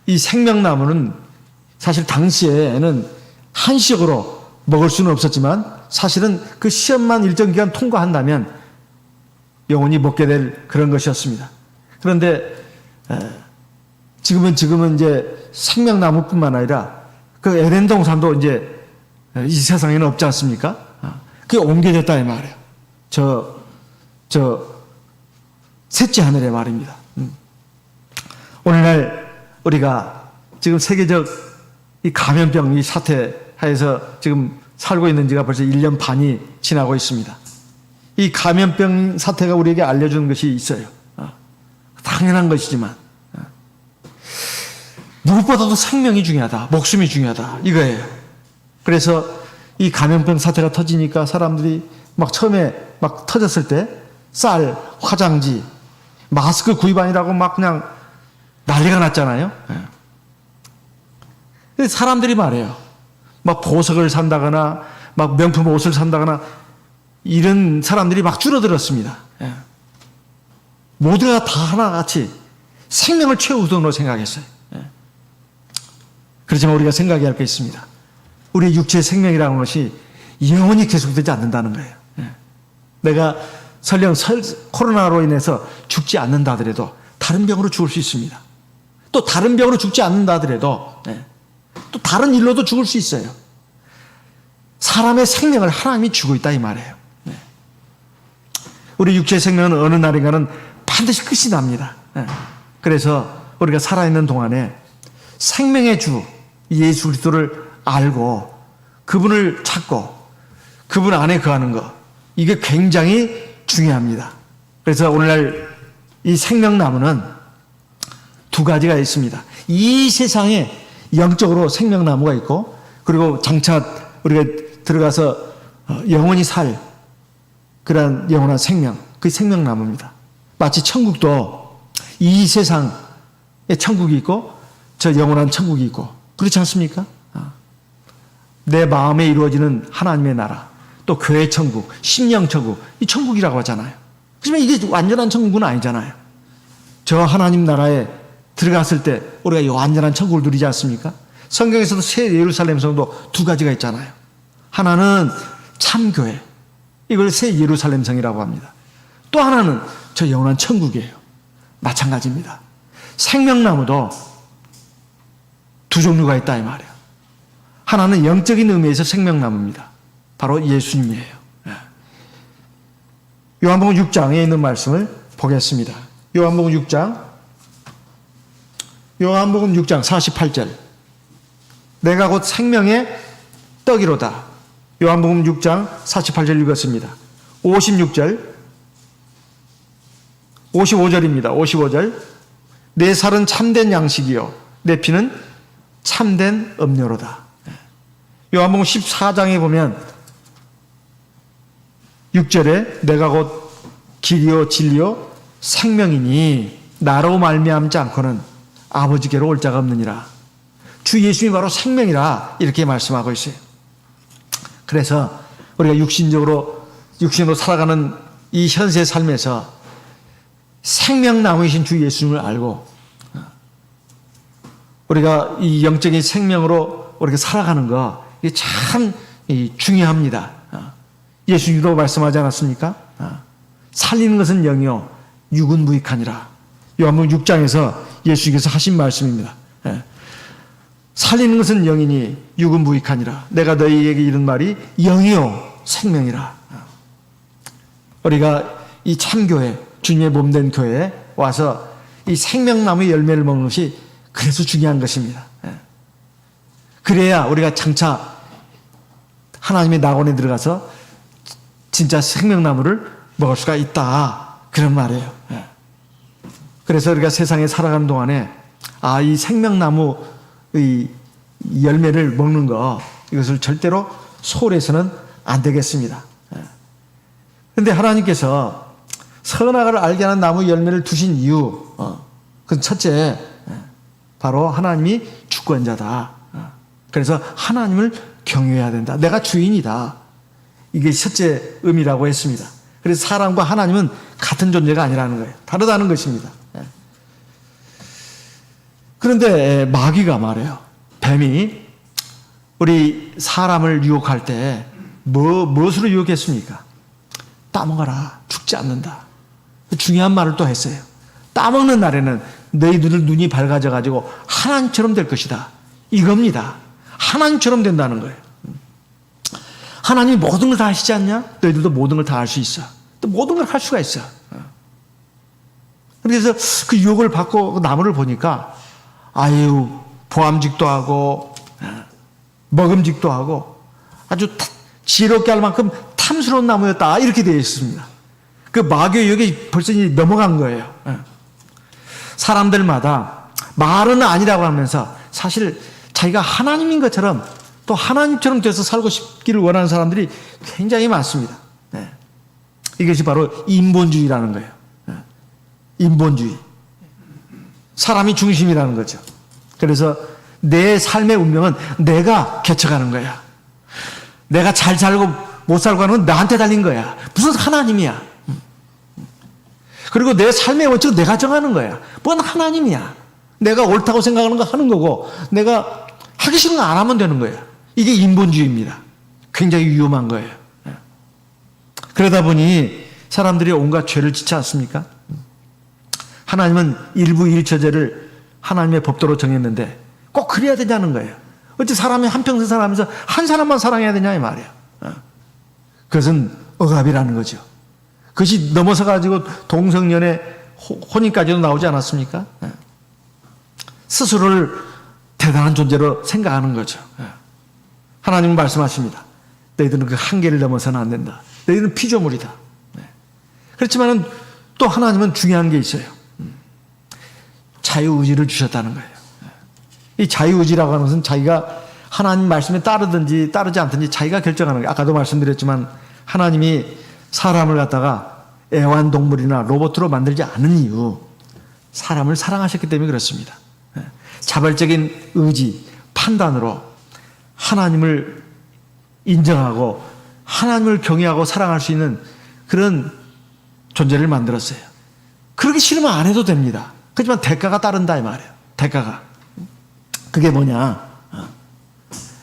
이 생명나무는 사실 당시에는 한식으로 먹을 수는 없었지만 사실은 그 시험만 일정 기간 통과한다면 영원히 먹게 될 그런 것이었습니다. 그런데 지금은 이제 생명나무뿐만 아니라 그 에덴 동산도 이제 이 세상에는 없지 않습니까? 그게 옮겨졌다 이 말이에요. 저 셋째 하늘의 말입니다. 오늘날 우리가 지금 세계적 이 감염병 이 사태 하에서 지금 살고 있는 지가 벌써 1년 반이 지나고 있습니다. 이 감염병 사태가 우리에게 알려주는 것이 있어요. 당연한 것이지만 무엇보다도 생명이 중요하다, 목숨이 중요하다, 이거예요. 그래서 이 감염병 사태가 터지니까 사람들이 막 처음에 막 터졌을 때 쌀, 화장지, 마스크 구입하느라고 막 그냥 난리가 났잖아요. 사람들이 말해요. 막 보석을 산다거나 막 명품 옷을 산다거나 이런 사람들이 막 줄어들었습니다. 모두가 다 하나같이 생명을 최우선으로 생각했어요. 그렇지만 우리가 생각해야 할 게 있습니다. 우리 육체의 생명이라는 것이 영원히 계속되지 않는다는 거예요. 내가 설령 코로나로 인해서 죽지 않는다 하더라도 다른 병으로 죽을 수 있습니다. 또 다른 병으로 죽지 않는다 하더라도 또 다른 일로도 죽을 수 있어요. 사람의 생명을 하나님이 주고 있다 이 말이에요. 우리 육체의 생명은 어느 날인가는 반드시 끝이 납니다. 그래서 우리가 살아있는 동안에 생명의 주 예수 그리스도를 알고 그분을 찾고 그분 안에 거하는 것, 이게 굉장히 중요합니다. 그래서 오늘날 이 생명나무는 두 가지가 있습니다. 이 세상에 영적으로 생명나무가 있고, 그리고 장차 우리가 들어가서 영원히 살 그러한 영원한 생명, 그게 생명나무입니다. 마치 천국도 이 세상에 천국이 있고 저 영원한 천국이 있고, 그렇지 않습니까? 내 마음에 이루어지는 하나님의 나라, 또 교회 천국, 심령 천국, 이 천국이라고 하잖아요. 하지만 이게 완전한 천국은 아니잖아요. 저 하나님 나라에 들어갔을 때 우리가 이 완전한 천국을 누리지 않습니까? 성경에서도 새 예루살렘 성도 두 가지가 있잖아요. 하나는 참교회, 이걸 새 예루살렘 성이라고 합니다. 또 하나는 저 영원한 천국이에요. 마찬가지입니다. 생명나무도 두 종류가 있다 이 말이에요. 하나는 영적인 의미에서 생명나무입니다. 바로 예수님이에요. 요한복음 6장에 있는 말씀을 보겠습니다. 요한복음 6장 48절. 내가 곧 생명의 떡이로다. 요한복음 6장 48절 읽었습니다. 56절 55절입니다. 55절. 내 살은 참된 양식이요 내 피는 참된 음료로다. 요한복음 14장에 보면 6절에 내가 곧 길이요 진리요 생명이니 나로 말미암지 않고는 아버지께로 올 자가 없느니라. 주 예수님이 바로 생명이라 이렇게 말씀하고 있어요. 그래서 우리가 육신으로 살아가는 이 현세 삶에서 생명나무이신 주 예수님을 알고 우리가 이 영적인 생명으로 우리가 살아가는 거 이게 참 중요합니다. 예수님도 말씀하지 않았습니까? 살리는 것은 영이요 육은 무익하니라. 요한복음 6장에서 예수님께서 하신 말씀입니다. 살리는 것은 영이니 육은 무익하니라. 내가 너희에게 이른 말이 영이요 생명이라. 우리가 이 참교회 주님의 몸된 교회에 와서 이 생명나무의 열매를 먹는 것이 그래서 중요한 것입니다. 그래야 우리가 장차 하나님의 낙원에 들어가서 진짜 생명나무를 먹을 수가 있다. 그런 말이에요. 그래서 우리가 세상에 살아가는 동안에 이 생명나무의 열매를 먹는 거 이것을 절대로 소홀해서는 안 되겠습니다. 그런데 하나님께서 선악을 알게 하는 나무 열매를 두신 이유 그 첫째 바로 하나님이 주권자다. 그래서 하나님을 경외해야 된다. 내가 주인이다. 이게 첫째 의미라고 했습니다. 그래서 사람과 하나님은 같은 존재가 아니라는 거예요. 다르다는 것입니다. 그런데 마귀가 말해요. 뱀이 우리 사람을 유혹할 때 무엇으로 유혹했습니까? 따먹어라. 죽지 않는다. 중요한 말을 또 했어요. 따먹는 날에는 너희들 눈이 밝아져가지고 하나님처럼 될 것이다. 이겁니다. 하나님처럼 된다는 거예요. 하나님이 모든 걸 다 하시지 않냐? 너희들도 모든 걸 다 할 수 있어. 또 모든 걸 할 수가 있어. 그래서 그 유혹을 받고 나무를 보니까 보암직도 하고 먹음직도 하고 아주 지혜롭게 할 만큼 탐스러운 나무였다. 이렇게 되어 있습니다. 그 마귀의 유혹이 벌써 넘어간 거예요. 사람들마다 말은 아니라고 하면서 사실 자기가 하나님인 것처럼 또 하나님처럼 돼서 살고 싶기를 원하는 사람들이 굉장히 많습니다. 이것이 바로 인본주의라는 거예요. 인본주의. 사람이 중심이라는 거죠. 그래서 내 삶의 운명은 내가 개척하는 거야. 내가 잘 살고 못 살고 하는 건 나한테 달린 거야. 무슨 하나님이야. 그리고 내 삶의 원칙은 내가 정하는 거야. 뭔 하나님이야. 내가 옳다고 생각하는 거 하는 거고 내가 하기 싫은 거 안 하면 되는 거예요. 이게 인본주의입니다. 굉장히 위험한 거예요. 그러다 보니 사람들이 온갖 죄를 짓지 않습니까? 하나님은 일부일처제를 하나님의 법도로 정했는데 꼭 그래야 되냐는 거예요. 어째 사람이 한평생 살아가면서 한 사람만 사랑해야 되냐 이 말이에요. 그것은 억압이라는 거죠. 그것이 넘어서 가지고 동성연애 혼인까지도 나오지 않았습니까? 스스로를 대단한 존재로 생각하는 거죠. 하나님은 말씀하십니다. 너희들은 그 한계를 넘어서는 안 된다. 너희들은 피조물이다. 그렇지만 또 하나님은 중요한 게 있어요. 자유의지를 주셨다는 거예요. 이 자유의지라고 하는 것은 자기가 하나님 말씀에 따르든지 따르지 않든지 자기가 결정하는 거예요. 아까도 말씀드렸지만 하나님이 사람을 갖다가 애완동물이나 로봇으로 만들지 않은 이유 사람을 사랑하셨기 때문에 그렇습니다. 자발적인 의지, 판단으로 하나님을 인정하고 하나님을 경외하고 사랑할 수 있는 그런 존재를 만들었어요. 그러기 싫으면 안 해도 됩니다. 그렇지만 대가가 따른다 이 말이에요. 대가가. 그게 뭐냐?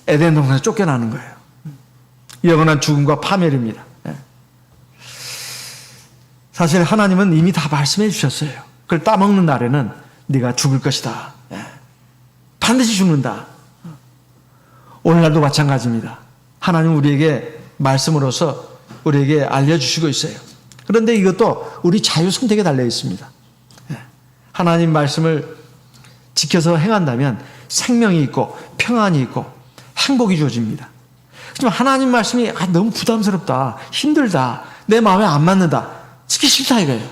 에덴 동산에서 쫓겨나는 거예요. 영원한 죽음과 파멸입니다. 사실 하나님은 이미 다 말씀해 주셨어요. 그걸 따먹는 날에는 네가 죽을 것이다. 반드시 죽는다. 오늘날도 마찬가지입니다. 하나님은 우리에게 말씀으로서 우리에게 알려주시고 있어요. 그런데 이것도 우리 자유 선택에 달려 있습니다. 하나님 말씀을 지켜서 행한다면 생명이 있고 평안이 있고 행복이 주어집니다. 하지만 하나님 말씀이 너무 부담스럽다, 힘들다, 내 마음에 안 맞는다, 지키기 싫다 이거예요.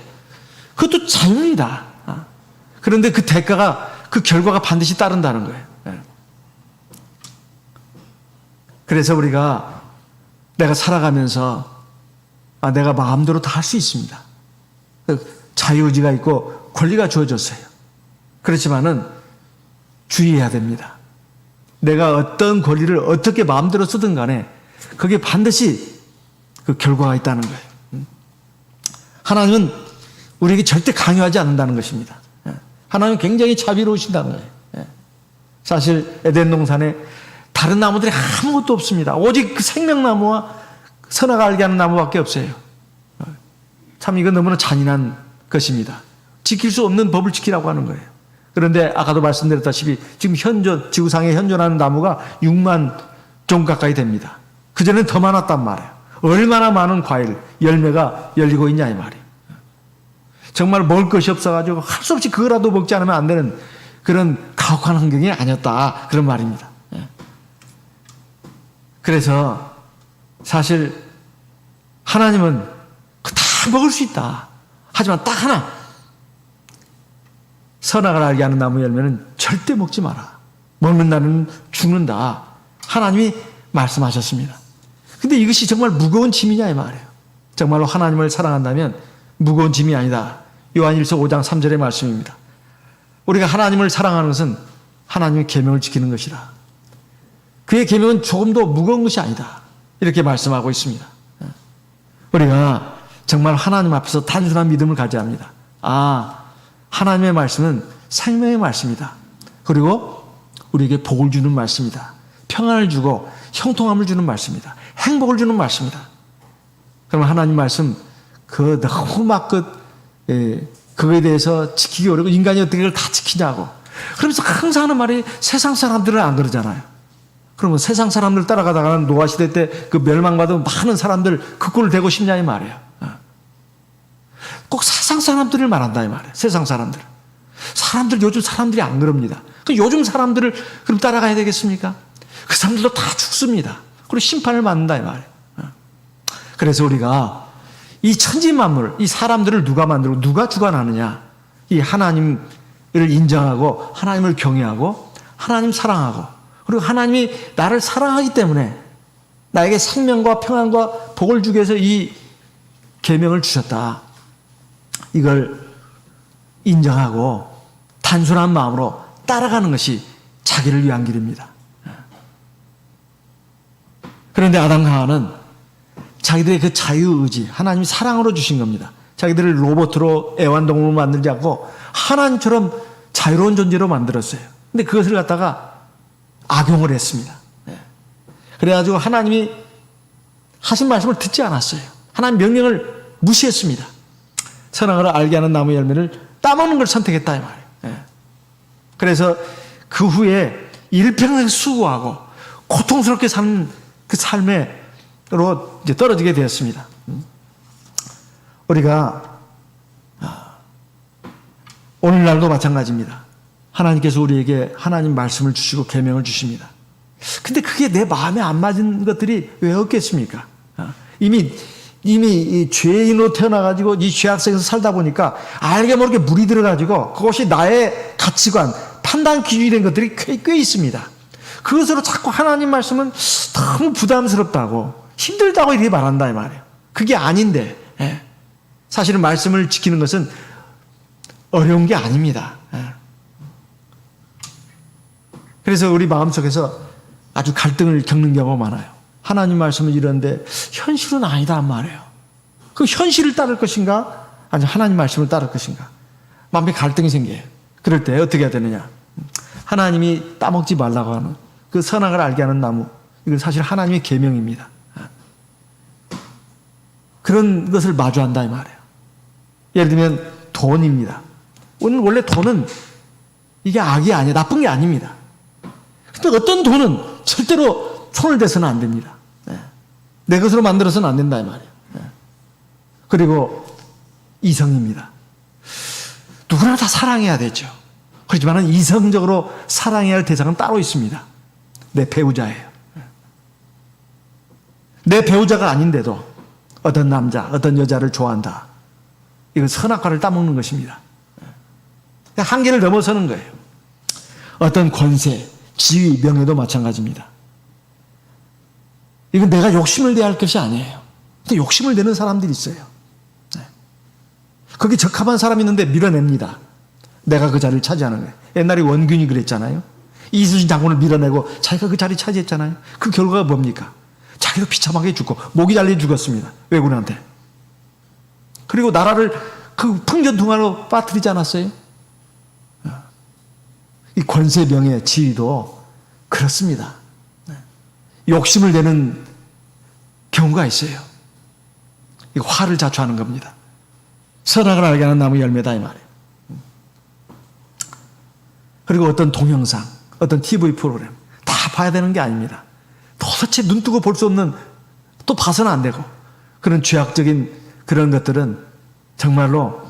그것도 자유입니다. 그런데 그 대가가, 그 결과가 반드시 따른다는 거예요. 그래서 우리가 내가 살아가면서 내가 마음대로 다 할 수 있습니다. 자유의지가 있고 권리가 주어졌어요. 그렇지만은 주의해야 됩니다. 내가 어떤 권리를 어떻게 마음대로 쓰든 간에 그게 반드시 그 결과가 있다는 거예요. 하나님은 우리에게 절대 강요하지 않는다는 것입니다. 하나님은 굉장히 자비로우신다는 거예요. 사실 에덴 동산에 다른 나무들이 아무것도 없습니다. 오직 그 생명나무와 선악을 알게 하는 나무밖에 없어요. 참 이건 너무나 잔인한 것입니다. 지킬 수 없는 법을 지키라고 하는 거예요. 그런데 아까도 말씀드렸다시피 지금 지구상에 현존하는 나무가 6만 종 가까이 됩니다. 그전에는 더 많았단 말이에요. 얼마나 많은 과일, 열매가 열리고 있냐 이 말이에요. 정말 먹을 것이 없어가지고 할 수 없이 그거라도 먹지 않으면 안 되는 그런 가혹한 환경이 아니었다, 그런 말입니다. 그래서 사실 하나님은 다 먹을 수 있다. 하지만 딱 하나, 선악을 알게 하는 나무 열매는 절대 먹지 마라. 먹는 날은 죽는다. 하나님이 말씀하셨습니다. 근데 이것이 정말 무거운 짐이냐 이 말이에요. 정말로 하나님을 사랑한다면 무거운 짐이 아니다. 요한일서 5장 3절의 말씀입니다. 우리가 하나님을 사랑하는 것은 하나님의 계명을 지키는 것이라. 그의 계명은 조금도 무거운 것이 아니다. 이렇게 말씀하고 있습니다. 우리가 정말 하나님 앞에서 단순한 믿음을 가져야 합니다. 하나님의 말씀은 생명의 말씀이다. 그리고 우리에게 복을 주는 말씀이다. 평안을 주고 형통함을 주는 말씀이다. 행복을 주는 말씀이다. 그러면 하나님 말씀 너무 막 그거에 대해서 지키기 어렵고 인간이 어떻게 그걸 다 지키냐고 그러면서 항상 하는 말이 세상 사람들은 안 그러잖아요. 그러면 세상 사람들 따라가다가는 노아 시대 때 그 멸망받은 많은 사람들 그 꼴을 되고 싶냐 이 말이에요. 꼭 세상 사람들을 말한다 이 말이에요. 세상 사람들. 요즘 사람들이 안 그럽니다. 요즘 사람들을 그럼 따라가야 되겠습니까? 그 사람들도 다 죽습니다. 그리고 심판을 받는다 이 말이에요. 그래서 우리가 이 천지만물, 이 사람들을 누가 만들고 누가 주관하느냐? 이 하나님을 인정하고 하나님을 경외하고 하나님 사랑하고 그리고 하나님이 나를 사랑하기 때문에 나에게 생명과 평안과 복을 주기 위해서 이 계명을 주셨다. 이걸 인정하고 단순한 마음으로 따라가는 것이 자기를 위한 길입니다. 그런데 아담과 하와는 자기들의 그 자유의지, 하나님이 사랑으로 주신 겁니다. 자기들을 로봇으로 애완동물로 만들지 않고 하나님처럼 자유로운 존재로 만들었어요. 근데 그것을 갖다가 악용을 했습니다. 그래가지고 하나님이 하신 말씀을 듣지 않았어요. 하나님 명령을 무시했습니다. 선악을 알게 하는 나무 열매를 따먹는 걸 선택했다 이 말이에요. 그래서 그 후에 일평생 수고하고 고통스럽게 사는 그 삶으로 이제 떨어지게 되었습니다. 우리가 오늘날도 마찬가지입니다. 하나님께서 우리에게 하나님 말씀을 주시고 계명을 주십니다. 근데 그게 내 마음에 안 맞은 것들이 왜 없겠습니까? 이미 이 죄인으로 태어나가지고 이 죄악성에서 살다 보니까 알게 모르게 물이 들어가지고 그것이 나의 가치관, 판단 기준이 된 것들이 꽤 있습니다. 그것으로 자꾸 하나님 말씀은 너무 부담스럽다고 힘들다고 이렇게 말한다 이 말이에요. 그게 아닌데 사실은 말씀을 지키는 것은 어려운 게 아닙니다. 그래서 우리 마음속에서 아주 갈등을 겪는 경우가 많아요. 하나님 말씀은 이런데 현실은 아니다 말이에요. 그 현실을 따를 것인가? 아니 하나님 말씀을 따를 것인가? 마음에 갈등이 생겨요. 그럴 때 어떻게 해야 되느냐? 하나님이 따먹지 말라고 하는 그 선악을 알게 하는 나무, 이건 사실 하나님의 계명입니다. 그런 것을 마주한다 이 말이에요. 예를 들면 돈입니다. 원래 돈은 이게 악이 아니에요. 나쁜 게 아닙니다. 근데 어떤 돈은 절대로 손을 대서는 안 됩니다. 내 것으로 만들어서는 안 된다 이 말이에요. 그리고 이성입니다. 누구나 다 사랑해야 되죠. 그렇지만 이성적으로 사랑해야 할 대상은 따로 있습니다. 내 배우자예요. 내 배우자가 아닌데도 어떤 남자, 어떤 여자를 좋아한다. 이건 선악과를 따먹는 것입니다. 한계를 넘어서는 거예요. 어떤 권세, 지위, 명예도 마찬가지입니다. 이건 내가 욕심을 내야 할 것이 아니에요. 근데 욕심을 내는 사람들이 있어요. 거기 적합한 사람이 있는데 밀어냅니다. 내가 그 자리를 차지하는 거예요. 옛날에 원균이 그랬잖아요. 이순신 장군을 밀어내고 자기가 그 자리 차지했잖아요. 그 결과가 뭡니까? 자기도 비참하게 죽고 목이 잘려 죽었습니다. 왜군한테. 그리고 나라를 그 풍전등화로 빠뜨리지 않았어요? 이 권세, 명예, 지위도 그렇습니다. 욕심을 내는 경우가 있어요. 이 화를 자초하는 겁니다. 선악을 알게 하는 나무 열매다 이 말이에요. 그리고 어떤 동영상, 어떤 TV 프로그램 다 봐야 되는 게 아닙니다. 도대체 눈 뜨고 볼 수 없는, 또 봐서는 안 되고, 그런 죄악적인 그런 것들은 정말로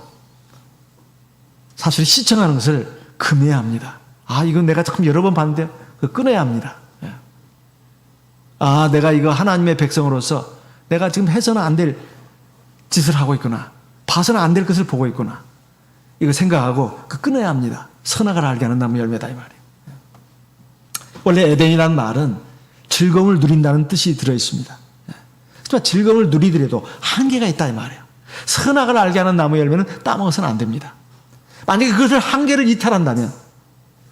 사실 시청하는 것을 금해야 합니다. 아, 이건 내가 참 여러 번 봤는데 끊어야 합니다. 아, 내가 이거 하나님의 백성으로서 내가 지금 해서는 안 될 짓을 하고 있구나. 봐서는 안 될 것을 보고 있구나. 이거 생각하고 끊어야 합니다. 선악을 알게 하는 나무 열매다 이 말이에요. 원래 에덴이라는 말은 즐거움을 누린다는 뜻이 들어있습니다. 하지만 즐거움을 누리더라도 한계가 있다 이 말이에요. 선악을 알게 하는 나무 열매는 따먹어서는 안 됩니다. 만약에 그것을 한계를 이탈한다면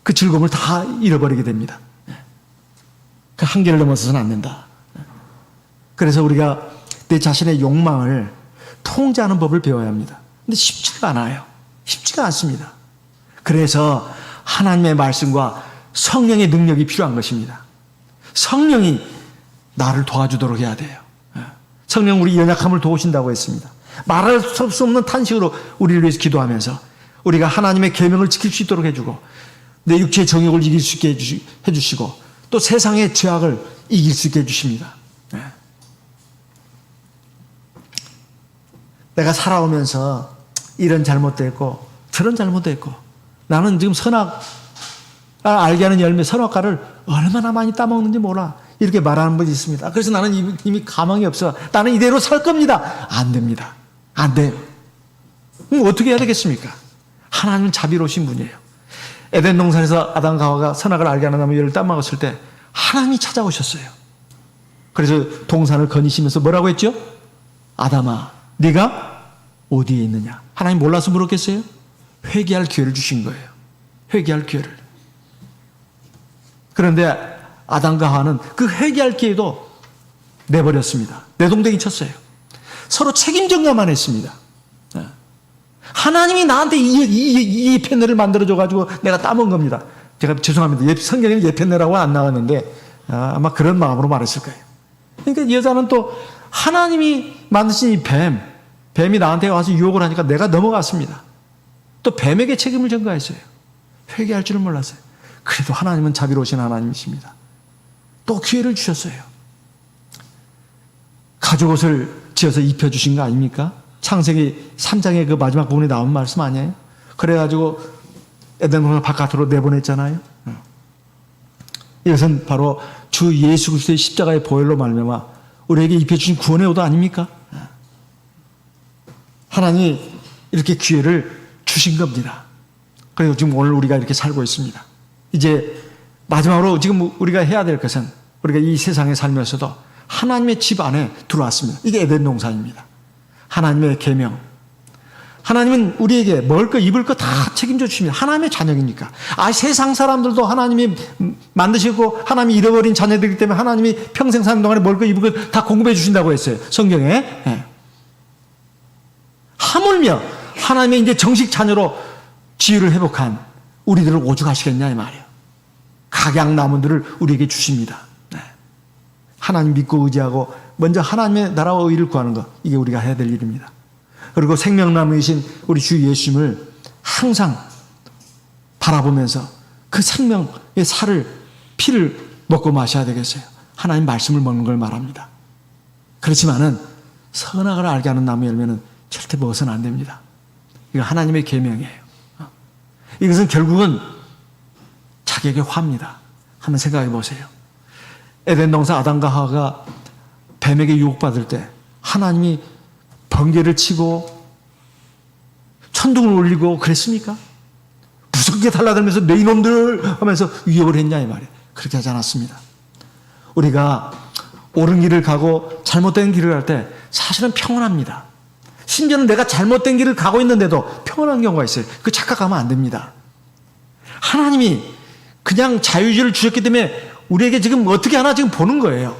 그 즐거움을 다 잃어버리게 됩니다. 그 한계를 넘어서서는 안 된다. 그래서 우리가 내 자신의 욕망을 통제하는 법을 배워야 합니다. 근데 쉽지가 않아요. 쉽지가 않습니다. 그래서 하나님의 말씀과 성령의 능력이 필요한 것입니다. 성령이 나를 도와주도록 해야 돼요. 성령 우리 연약함을 도우신다고 했습니다. 말할 수 없는 탄식으로 우리를 위해서 기도하면서 우리가 하나님의 계명을 지킬 수 있도록 해주고 내 육체의 정욕을 이길 수 있게 해주시고 또 세상의 죄악을 이길 수 있게 해주십니다. 내가 살아오면서 이런 잘못도 했고 저런 잘못도 했고 나는 지금 선악 알게 하는 열매 선악과를 얼마나 많이 따먹는지 몰라 이렇게 말하는 분이 있습니다. 그래서 나는 이미 가망이 없어. 나는 이대로 살 겁니다. 안 됩니다. 안 돼요. 그럼 어떻게 해야 되겠습니까? 하나님은 자비로우신 분이에요. 에덴 동산에서 아담과 하와가 선악을 알게 하는 나무 열을 따먹었을 때 하나님이 찾아오셨어요. 그래서 동산을 거니시면서 뭐라고 했죠? 아담아 네가 어디에 있느냐? 하나님 몰라서 물었겠어요? 회개할 기회를 주신 거예요. 회개할 기회를. 그런데 아담과 하와는 그 회개할 기회도 내버렸습니다. 내동댕이 쳤어요. 서로 책임 전가만 했습니다. 하나님이 나한테 이 패널을 만들어줘가지고 내가 따먹은 겁니다. 제가 죄송합니다. 성경에는 예패널이라고 안 나왔는데 아마 그런 마음으로 말했을 거예요. 그러니까 여자는 또 하나님이 만드신 이 뱀이 나한테 와서 유혹을 하니까 내가 넘어갔습니다. 또 뱀에게 책임을 전가했어요. 회개할 줄은 몰랐어요. 그래도 하나님은 자비로우신 하나님이십니다. 또 기회를 주셨어요. 가죽옷을 지어서 입혀주신 거 아닙니까? 창세기 3장의 그 마지막 부분에 나온 말씀 아니에요? 그래가지고 에덴 동산 바깥으로 내보냈잖아요. 이것은 바로 주 예수 그리스도의 십자가의 보혈로 말미암아 우리에게 입혀주신 구원의 옷 아닙니까? 하나님이 이렇게 기회를 주신 겁니다. 그래서 지금 오늘 우리가 이렇게 살고 있습니다. 이제 마지막으로 지금 우리가 해야 될 것은 우리가 이 세상에 살면서도 하나님의 집 안에 들어왔습니다. 이게 에덴 동산입니다. 하나님의 계명. 하나님은 우리에게 먹을 거 입을 거 다 책임져 주십니다. 하나님의 자녀이니까. 세상 사람들도 하나님이 만드시고 하나님이 잃어버린 자녀들이기 때문에 하나님이 평생 사는 동안에 먹을 거 입을 거 다 공급해 주신다고 했어요. 성경에. 네. 하물며 하나님의 이제 정식 자녀로 지위를 회복한 우리들을 오죽하시겠냐 이 말이에요. 각양나무들을 우리에게 주십니다. 네. 하나님 믿고 의지하고 먼저 하나님의 나라와 의를 구하는 것, 이게 우리가 해야 될 일입니다. 그리고 생명나무이신 우리 주 예수님을 항상 바라보면서 그 생명의 살을, 피를 먹고 마셔야 되겠어요. 하나님 말씀을 먹는 걸 말합니다. 그렇지만은 선악을 알게 하는 나무 열매는 절대 먹어서는 안 됩니다. 이거 하나님의 계명이에요. 이것은 결국은 자기에게 화입니다. 한번 생각해 보세요. 에덴 동산 아담과 하와가 뱀에게 유혹받을 때 하나님이 번개를 치고 천둥을 울리고 그랬습니까? 무섭게 달라들면서 내 이놈들 하면서 위협을 했냐 이 말이에요. 그렇게 하지 않았습니다. 우리가 옳은 길을 가고 잘못된 길을 갈 때 사실은 평온합니다. 심지어는 내가 잘못된 길을 가고 있는데도 평온한 경우가 있어요. 그 착각하면 안 됩니다. 하나님이 그냥 자유의지를 주셨기 때문에 우리에게 지금 어떻게 하나 지금 보는 거예요.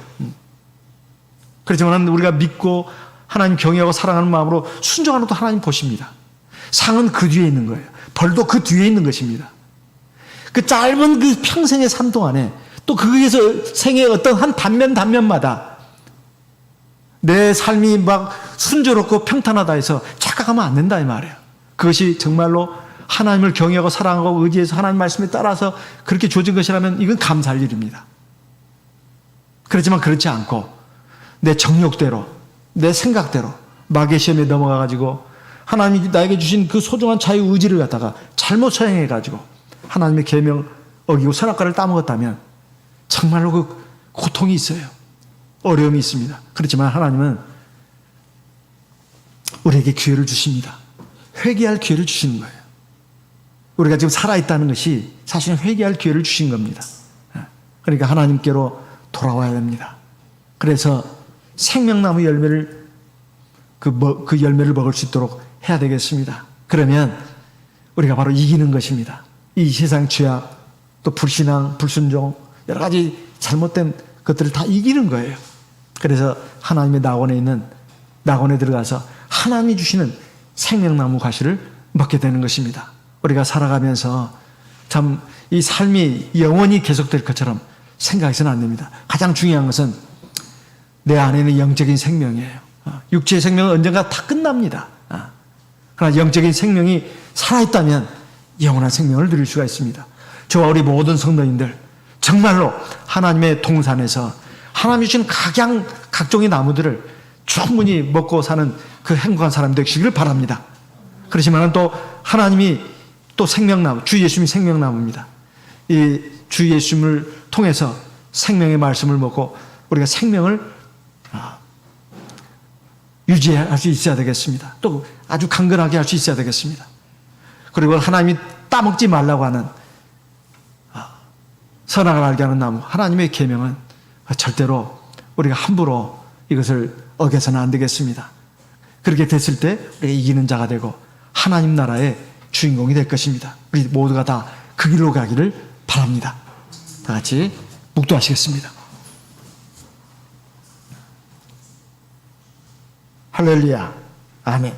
그렇지만 우리가 믿고 하나님 경외하고 사랑하는 마음으로 순종하는 것도 하나님 보십니다. 상은 그 뒤에 있는 거예요. 벌도 그 뒤에 있는 것입니다. 그 짧은 그 평생의 삶 동안에 또 거기에서 생의 어떤 한 단면마다 내 삶이 막 순조롭고 평탄하다 해서 착각하면 안 된다 이 말이에요. 그것이 정말로 하나님을 경외하고 사랑하고 의지해서 하나님 말씀에 따라서 그렇게 주어진 것이라면 이건 감사할 일입니다. 그렇지만 그렇지 않고 내 정욕대로 내 생각대로 마귀의 시험에 넘어가가지고 하나님이 나에게 주신 그 소중한 자유의지를 갖다가 잘못 사용해가지고 하나님의 계명 어기고 선악과를 따먹었다면 정말로 그 고통이 있어요. 어려움이 있습니다. 그렇지만 하나님은 우리에게 기회를 주십니다. 회개할 기회를 주시는 거예요. 우리가 지금 살아있다는 것이 사실은 회개할 기회를 주신 겁니다. 그러니까 하나님께로 돌아와야 됩니다. 그래서 생명나무 열매를 그 열매를 먹을 수 있도록 해야 되겠습니다. 그러면 우리가 바로 이기는 것입니다. 이 세상 죄악, 또 불신앙, 불순종, 여러 가지 잘못된 것들을 다 이기는 거예요. 그래서 하나님의 낙원에 들어가서 하나님이 주시는 생명나무 과실을 먹게 되는 것입니다. 우리가 살아가면서 참 이 삶이 영원히 계속될 것처럼 생각해서는 안 됩니다. 가장 중요한 것은 내 안에는 영적인 생명이에요. 육체의 생명은 언젠가 다 끝납니다. 그러나 영적인 생명이 살아있다면 영원한 생명을 누릴 수가 있습니다. 저와 우리 모든 성도님들 정말로 하나님의 동산에서 하나님이 주신 각종의 나무들을 충분히 먹고 사는 그 행복한 사람 되시기를 바랍니다. 그렇지만 또 하나님이 또 생명나무, 주 예수님이 생명나무입니다. 이 주 예수님을 통해서 생명의 말씀을 먹고 우리가 생명을 유지할 수 있어야 되겠습니다. 또 아주 강건하게 할 수 있어야 되겠습니다. 그리고 하나님이 따먹지 말라고 하는 선악을 알게 하는 나무, 하나님의 계명은 절대로 우리가 함부로 이것을 어겨서는 안 되겠습니다. 그렇게 됐을 때 우리가 이기는 자가 되고 하나님 나라의 주인공이 될 것입니다. 우리 모두가 다 그 길로 가기를 바랍니다. 다 같이 묵도하시겠습니다. 할렐루야. 아멘.